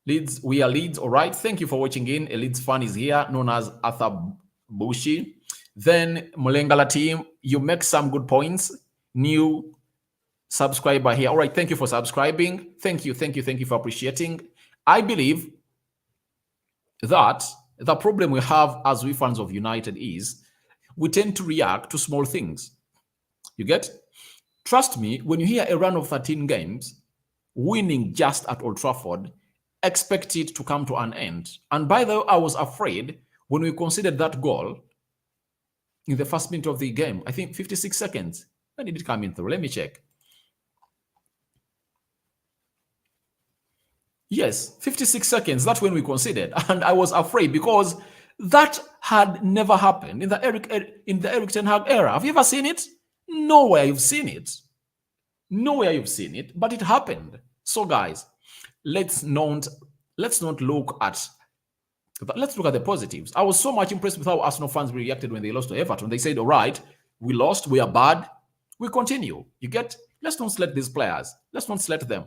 Leeds, we are Leeds, all right. Thank you for watching in. A Leeds fan is here, known as Arthur Bushi. Then Mulengala team, you make some good points. New subscriber here. All right, thank you for subscribing. Thank you for appreciating. I believe that the problem we have as we fans of United is we tend to react to small things. You get? Trust me, when you hear a run of 13 games, winning just at Old Trafford, expect it to come to an end. And by the way, I was afraid when we considered that goal in the first minute of the game. I think 56 seconds. When did it come in through? Let me check. Yes, 56 seconds. That's when we considered. And I was afraid because that had never happened in the Eric Ten Hag era. Have you ever seen it? Nowhere you've seen it. Nowhere you've seen it, but it happened. So guys, let's not look at let's look at the positives. I was so much impressed with how Arsenal fans reacted when they lost to Everton. They said, all right, we lost, we are bad, we continue. You get? Let's not select these players. Let's not select them.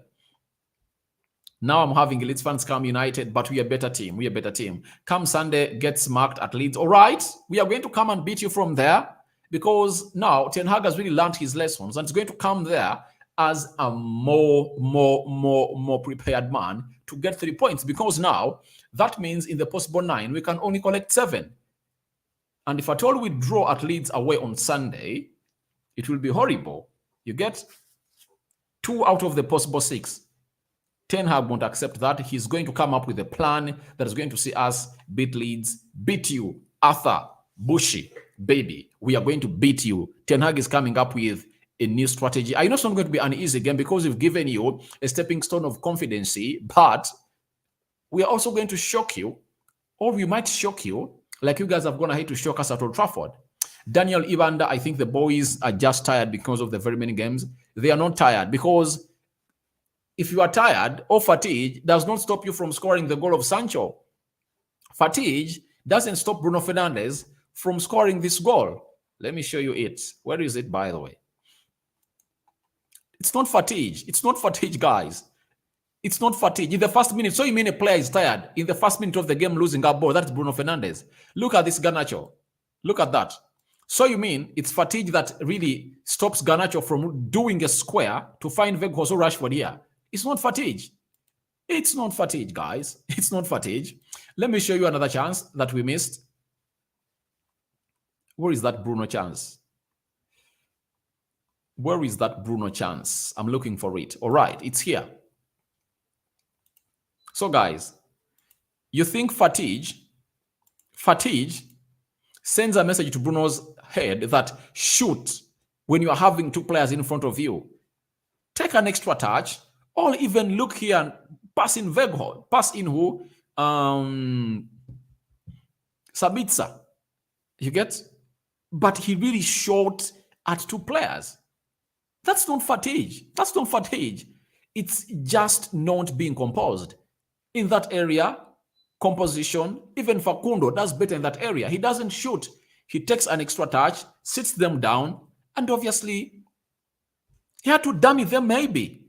Now I'm having Leeds fans come United, but we are a better team. We are a better team. Come Sunday, get smacked at Leeds. All right, we are going to come and beat you from there because now Ten Hag has really learned his lessons and it's going to come there as a more prepared man to get 3 points, because now that means in the possible 9 we can only collect 7, and if at all we draw at Leeds away on Sunday, it will be horrible. You get? 2 out of the possible 6. Ten Hag won't accept that. He's going to come up with a plan that is going to see us beat Leeds, beat you, Arthur, Bushy, baby. We are going to beat you. Ten Hag is coming up with a new strategy. I know it's not going to be an easy game because we've given you a stepping stone of confidence, but we are also going to shock you, or we might shock you, like you guys have gone ahead to shock us at Old Trafford. Daniel Ibanda, I think the boys are just tired because of the very many games. They are not tired because if you are tired or fatigue does not stop you from scoring the goal of Sancho. Fatigue doesn't stop Bruno Fernandes from scoring this goal. Let me show you it. Where is it, by the way? It's not fatigue. It's not fatigue, guys. It's not fatigue. In the first minute, so you mean a player is tired in the first minute of the game losing a ball? That's Bruno Fernandes. Look at this Garnacho. Look at that. So you mean it's fatigue that really stops Garnacho from doing a square to find Weghorst or Rashford here? It's not fatigue. It's not fatigue, guys. It's not fatigue. Let me show you another chance that we missed. Where is that Bruno chance? Where is that Bruno chance? I'm looking for it. All right, it's here. So, guys, you think fatigue sends a message to Bruno's head that shoot when you are having 2 players in front of you. Take an extra touch, or even look here and pass in Weghorst, pass in who? Sabitzer. You get? But he really shot at 2 players. That's not fatigue. That's not fatigue. It's just not being composed. In that area, composition, even Facundo does better in that area. He doesn't shoot. He takes an extra touch, sits them down, and obviously he had to dummy them maybe.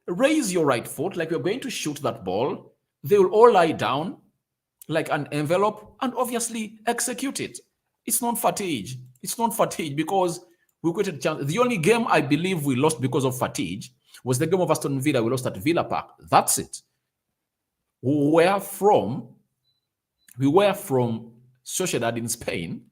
Raise your right foot like you're going to shoot that ball. They will all lie down like an envelope and obviously execute it. It's not fatigue. It's not fatigue because we created a chance. The only game I believe we lost because of fatigue was the game of Aston Villa. We lost at Villa Park. That's it. We were from Sociedad in Spain,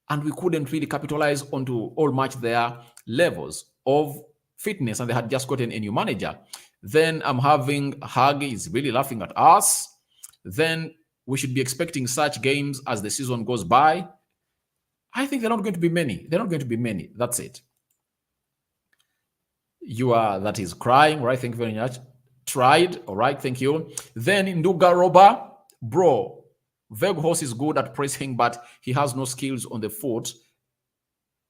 and we couldn't really capitalize onto all match their levels of fitness, and they had just gotten a new manager. Then I'm having Hagi is really laughing at us. Then we should be expecting such games as the season goes by. I think they're not going to be many. They're not going to be many. That's it. That is crying, right? Thank you very much. Tried, all right, thank you. Then Nduga Roba, bro, Weghorst is good at pressing, but he has no skills on the foot.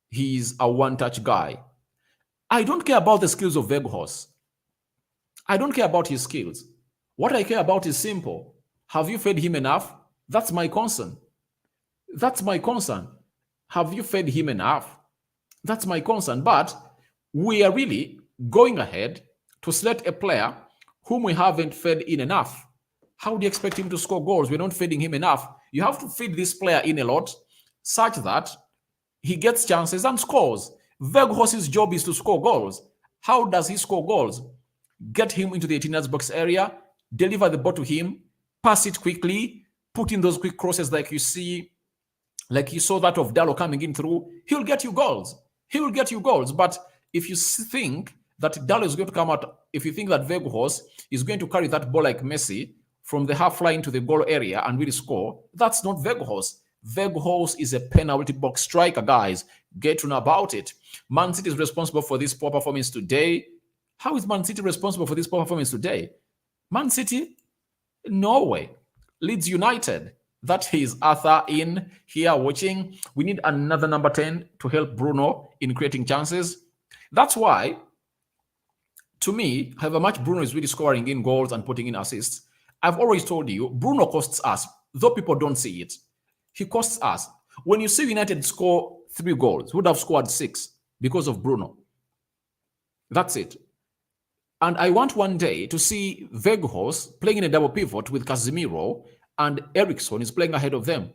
He's a one-touch guy. I don't care about the skills of Weghorst. I don't care about his skills. What I care about is simple. Have you fed him enough? That's my concern. That's my concern. Have you fed him enough? That's my concern. But we are really going ahead to select a player whom we haven't fed in enough. How do you expect him to score goals? We're not feeding him enough. You have to feed this player in a lot such that he gets chances and scores. Weghorst's job is to score goals. How does he score goals? Get him into the 18 yards box area, deliver the ball to him, pass it quickly, put in those quick crosses like you see, like you saw that of Dallo coming in through. He'll get you goals. He will get you goals. But if you think that Dallo is going to come out, if you think that Weghorst is going to carry that ball like Messi from the half line to the goal area and really score, that's not Weghorst. Weghorst is a penalty box striker, guys. Get to know about it. Man City is responsible for this poor performance today. How is Man City responsible for this poor performance today? Man City? No way. Leeds United. That is Arthur in here watching. We need another number 10 to help Bruno in creating chances. That's why, to me, however much Bruno is really scoring in goals and putting in assists, I've always told you, Bruno costs us, though people don't see it. He costs us. When you see United score 3 goals, would have scored 6 because of Bruno. That's it. And I want one day to see Weghorst playing in a double pivot with Casemiro, and Eriksson is playing ahead of them.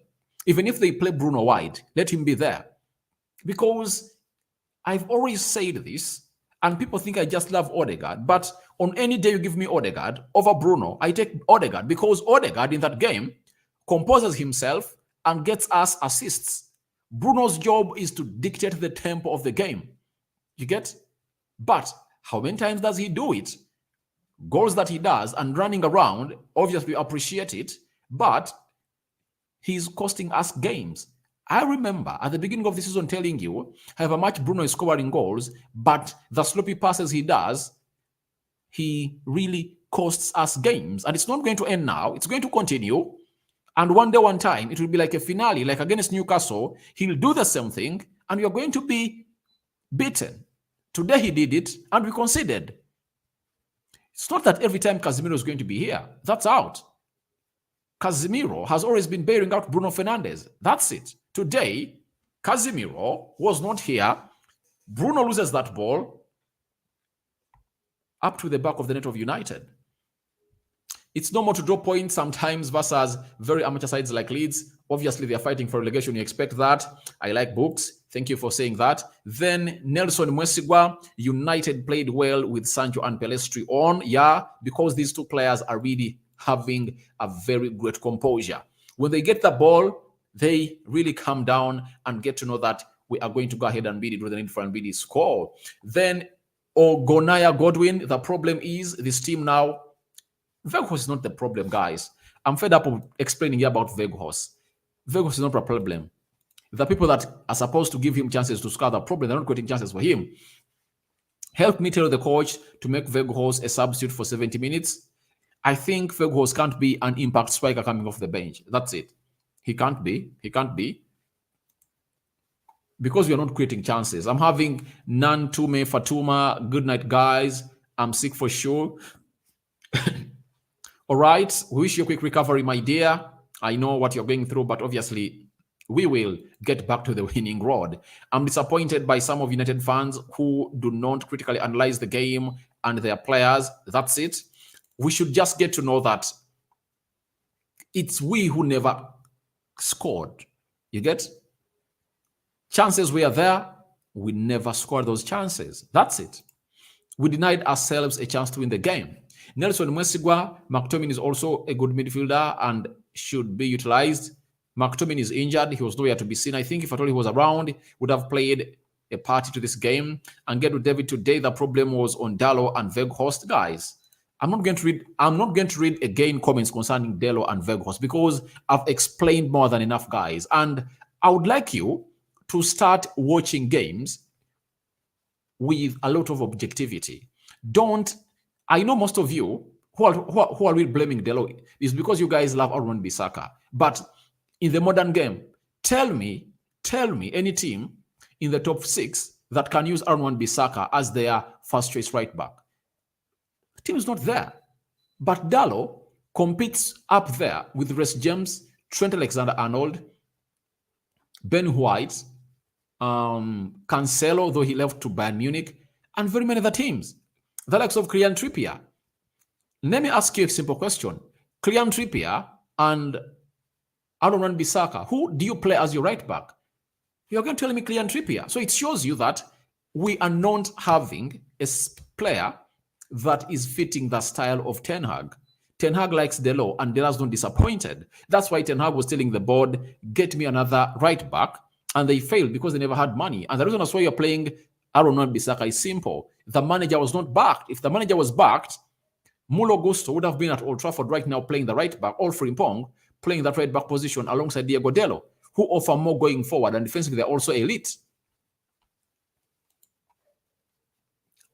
Even if they play Bruno wide, let him be there. Because I've always said this, and people think I just love Odegaard, but on any day you give me Odegaard over Bruno, I take Odegaard because Odegaard in that game composes himself and gets us assists. Bruno's job is to dictate the tempo of the game. You get? But how many times does he do it? Goals that he does and running around, obviously appreciate it, but he's costing us games. I remember at the beginning of the season telling you however much Bruno is scoring goals, but the sloppy passes he does, he really costs us games. And it's not going to end now. It's going to continue. And one day, one time, it will be like a finale, like against Newcastle. He'll do the same thing, and you're going to be beaten. Today he did it, and we conceded. It's not that every time Casemiro is going to be here. That's out. Casemiro has always been bailing out Bruno Fernandes. That's it. Today, Casemiro was not here. Bruno loses that ball up to the back of the net of United. It's normal to draw points sometimes versus very amateur sides like Leeds. Obviously, they are fighting for relegation. You expect that. I like books. Thank you for saying that. Then Nelson Mwesigwa, United played well with Sancho and Pelestri on. Yeah, because these two players are really having a very great composure. When they get the ball, they really calm down and get to know that we are going to go ahead and beat it with the need for and score. Then Ogonaya Godwin, the problem is this team now. Weghorst is not the problem, guys. I'm fed up of explaining here about Weghorst. Weghorst is not a problem. The people that are supposed to give him chances to score the problem, they're not creating chances for him. Help me tell the coach to make Weghorst a substitute for 70 minutes. I think Weghorst can't be an impact striker coming off the bench. That's it. He can't be. He can't be. Because we are not creating chances. I'm having Nantume Fatuma. Good night, guys. I'm sick for sure. All right. We wish you a quick recovery, my dear. I know what you're going through, but obviously we will get back to the winning road. I'm disappointed by some of United fans who do not critically analyze the game and their players. That's it. We should just get to know that it's we who never scored. You get? Chances were there. We never scored those chances. That's it. We denied ourselves a chance to win the game. Nelson Mwesigwa, McTominay is also a good midfielder and should be utilized. McTominay is injured. He was nowhere to be seen. I think if at all he was around, he would have played a party to this game. And get with David today, the problem was on Dallo and Weghorst. Guys, I'm not going to read again comments concerning Dallo and Weghorst because I've explained more than enough, guys. And I would like you to start watching games with a lot of objectivity. I know most of you who are really blaming Dallo is because you guys love Aaron Bissaka. But in the modern game, tell me any team in the top 6 that can use Aaron Bissaka as their first choice right back. The team is not there. But Dallo competes up there with Reece James, Trent Alexander-Arnold, Ben White, Cancelo, though he left to Bayern Munich, and very many other teams. The likes of Kylian Trippier. Let me ask you a simple question. Kylian Trippier and Aaron Bissaka, who do you play as your right back? You're going to tell me Kylian Trippier. So it shows you that we are not having player that is fitting the style of Ten Hag. Ten Hag likes Delo, and Delo's not disappointed. That's why Ten Hag was telling the board, get me another right back, and they failed because they never had money. And the reason that's why you're playing Aaron Wan-Bissaka is simple. The manager was not backed. If the manager was backed, Mulo Gusto would have been at Old Trafford right now playing the right back, or Frimpong playing that right back position alongside Diego Delo, who offer more going forward, and defensively they're also elite.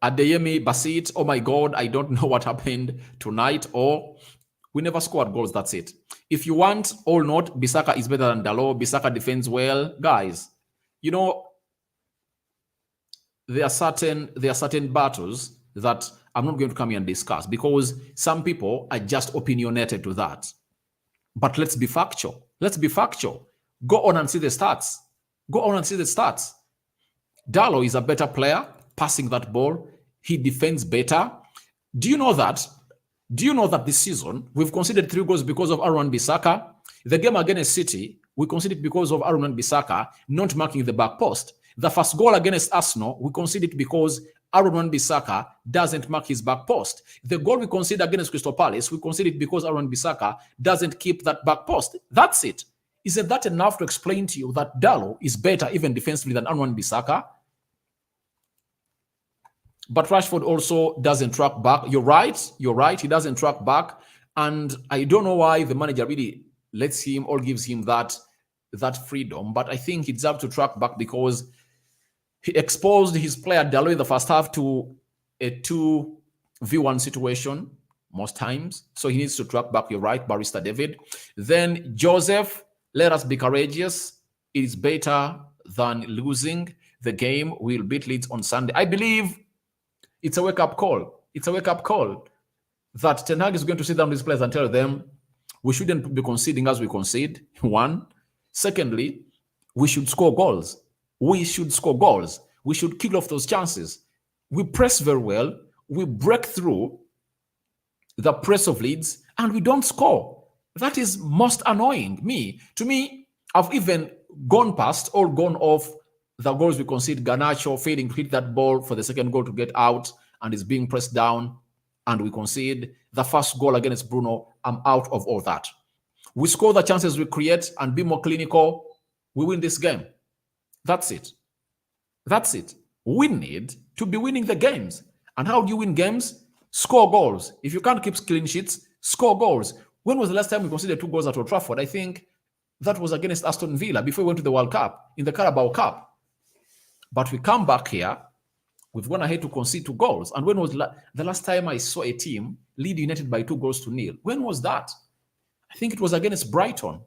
Adeyemi Basit, oh my God, I don't know what happened tonight, or we never scored goals, that's it. If you want or not, Bissaka is better than Dalot. Bissaka defends well. Guys, you know, there are certain battles that I'm not going to come here and discuss because some people are just opinionated to that. But let's be factual. Let's be factual. Go on and see the stats. Go on and see the stats. Dalot is a better player passing that ball. He defends better. Do you know that? Do you know that this season we've conceded 3 goals because of Aaron Wan-Bissaka? The game against City, we conceded because of Aaron Wan-Bissaka not marking the back post. The first goal against Arsenal, we conceded because Aaron Wan-Bissaka doesn't mark his back post. The goal we conceded against Crystal Palace, we conceded because Aaron Wan-Bissaka doesn't keep that back post. That's it. Isn't that enough to explain to you that Dalot is better even defensively than Aaron Wan-Bissaka? But Rashford also doesn't track back. You're right. You're right. He doesn't track back. And I don't know why the manager really lets him or gives him that freedom. But I think it's up to track back because he exposed his player Dalot in the first half to a 2v1 situation most times. So he needs to track back. You're right, Barrister David. Then Joseph, let us be courageous. It is better than losing the game. We'll beat Leeds on Sunday. I believe it's a wake-up call. It's a wake-up call that Ten Hag is going to sit down with these players and tell them we shouldn't be conceding as we concede, one. Secondly, we should score goals. We should score goals. We should kill off those chances. We press very well. We break through the press of Leeds, and we don't score. That is most annoying. To me, I've even gone past or gone off the goals we concede. Garnacho failing to hit that ball for the second goal to get out and is being pressed down, and we concede. The first goal against Bruno, I'm out of all that. We score the chances we create and be more clinical. We win this game. That's it. That's it. We need to be winning the games. And how do you win games? Score goals. If you can't keep clean sheets, score goals. When was the last time we conceded 2 goals at Old Trafford? I think that was against Aston Villa before we went to the World Cup, in the Carabao Cup. But we come back here, we've gone ahead to concede 2 goals. And when was the last time I saw a team lead United by 2-0? When was that? I think it was against Brighton,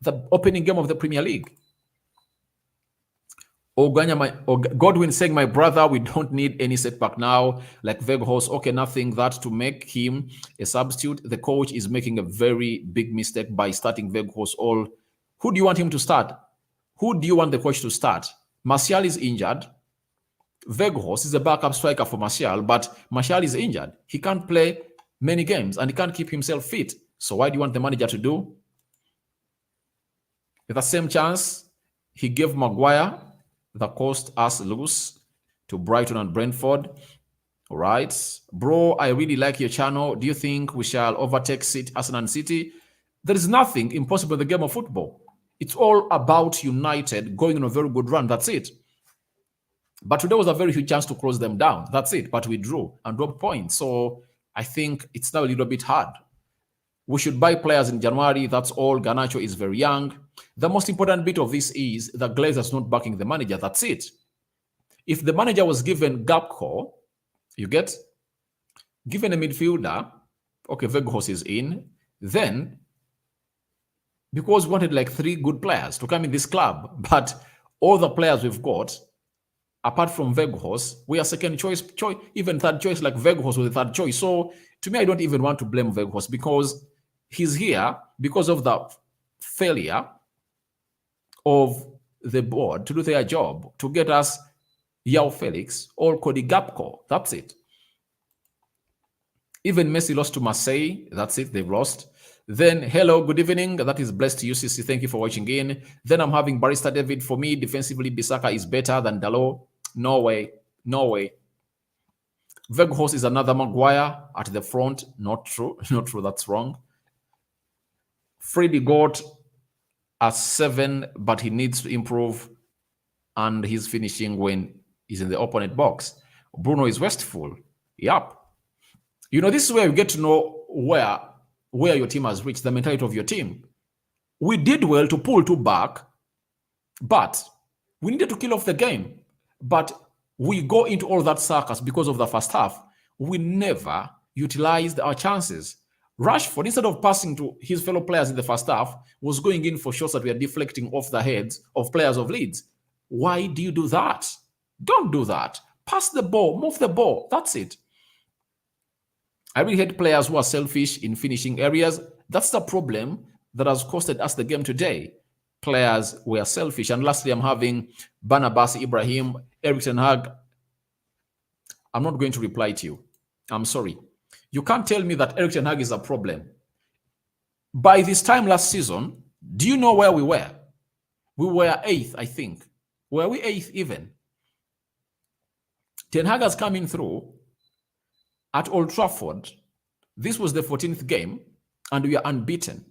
the opening game of the Premier League. Godwin saying, my brother, we don't need any setback now, like Weghorst. Okay, nothing that to make him a substitute. The coach is making a very big mistake by starting Weghorst. Who do you want him to start? Who do you want the coach to start? Martial is injured. Weghorst is a backup striker for Martial, but Martial is injured. He can't play many games and he can't keep himself fit. So why do you want the manager to do? With the same chance he gave Maguire, that cost us lose to Brighton and Brentford. All right. Bro, I really like your channel. Do you think we shall overtake Arsenal and City? There is nothing impossible in the game of football. It's all about United going on a very good run. That's it. But today was a very huge chance to close them down. That's it. But we drew and dropped points. So I think it's now a little bit hard. We should buy players in January. That's all. Garnacho is very young. The most important bit of this is the Glazers not backing the manager. That's it. If the manager was given Gapco, given a midfielder, okay, Weghorst is in, then because we wanted like 3 good players to come in this club, but all the players we've got, apart from Weghorst, we are second choice, even third choice, like Weghorst was the third choice. So to me, I don't even want to blame Weghorst because he's here because of the failure of the board to do their job, to get us Yao Felix or Cody Gapco. That's it. Even Messi lost to Marseille. That's it. They've lost. Then, hello, good evening. That is blessed to you, CC. Thank you for watching in. Then I'm having Barrister David. For me, defensively, Bissaka is better than Dalot. No way. No way. Veghorst is another Maguire at the front. Not true. Not true. That's wrong. Freddy got a 7, but he needs to improve. And he's finishing when he's in the opponent box. Bruno is wasteful. Yep. You know, this is where you get to know where your team has reached, the mentality of your team. We did well to pull 2 back, but we needed to kill off the game. But we go into all that circus because of the first half. We never utilized our chances. Rashford, instead of passing to his fellow players in the first half, was going in for shots that were deflecting off the heads of players of Leeds. Why do you do that? Don't do that. Pass the ball, move the ball. That's it. I really hate players who are selfish in finishing areas. That's the problem that has costed us the game today. Players were selfish. And lastly, I'm having Barnabas Ibrahim, Erik ten Hag. I'm not going to reply to you. I'm sorry. You can't tell me that Erik ten Hag is a problem. By this time last season, do you know where we were? We were 8th, I think. Were we 8th even? Ten Hag has come in through at Old Trafford. This was the 14th game, and we are unbeaten.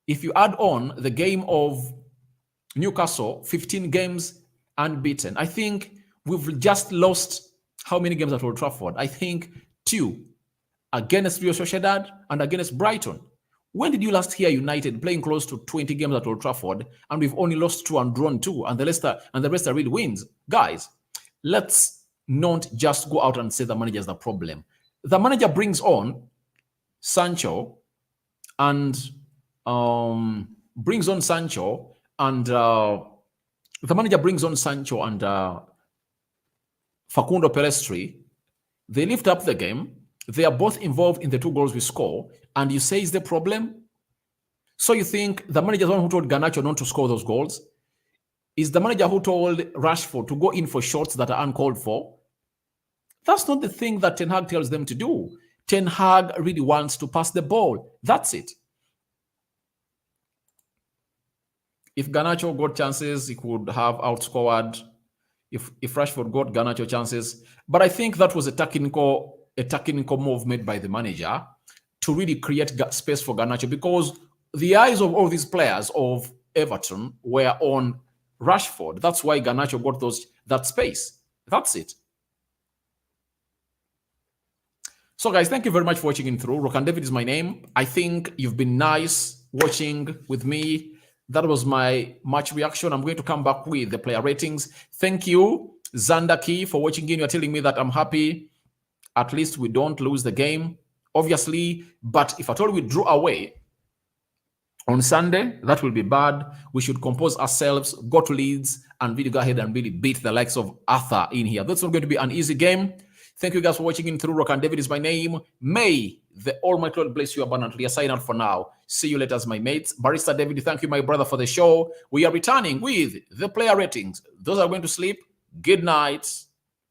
If you add on the game of Newcastle, 15 games unbeaten. I think we've just lost how many games at Old Trafford? I think 2 against Real Sociedad and against Brighton. When did you last hear United playing close to 20 games at Old Trafford and we've only lost 2 and drawn 2 and the rest are real wins? Guys, let's not just go out and say the manager is the problem. The manager brings on Sancho and the manager brings on Sancho and Facundo Pelestri. They lift up the game. They are both involved in the 2 goals we score, and you say is the problem? So you think the manager is the one who told Garnacho not to score those goals? Is the manager who told Rashford to go in for shots that are uncalled for? That's not the thing that Ten Hag tells them to do. Ten Hag really wants to pass the ball. That's it. If Garnacho got chances, he could have outscored. If Rashford got Garnacho chances. But I think that was a technical move made by the manager to really create space for Garnacho, because the eyes of all these players of Everton were on Rashford. That's why Garnacho got that space. That's it. So guys, thank you very much for watching in through. Rokan David is my name. I think you've been nice watching with me. That was my match reaction. I'm going to come back with the player ratings. Thank you, Xander Key, for watching in. You're telling me that I'm happy. At least we don't lose the game, obviously. But if at all we drew away on Sunday, that will be bad. We should compose ourselves, go to Leeds, and really go ahead and really beat the likes of Arthur in here. That's not going to be an easy game. Thank you guys for watching in through. Rokan David is my name. May the Almighty Lord bless you abundantly. I sign out for now. See you later, my mates. Barista David, thank you, my brother, for the show. We are returning with the player ratings. Those are going to sleep. Good night.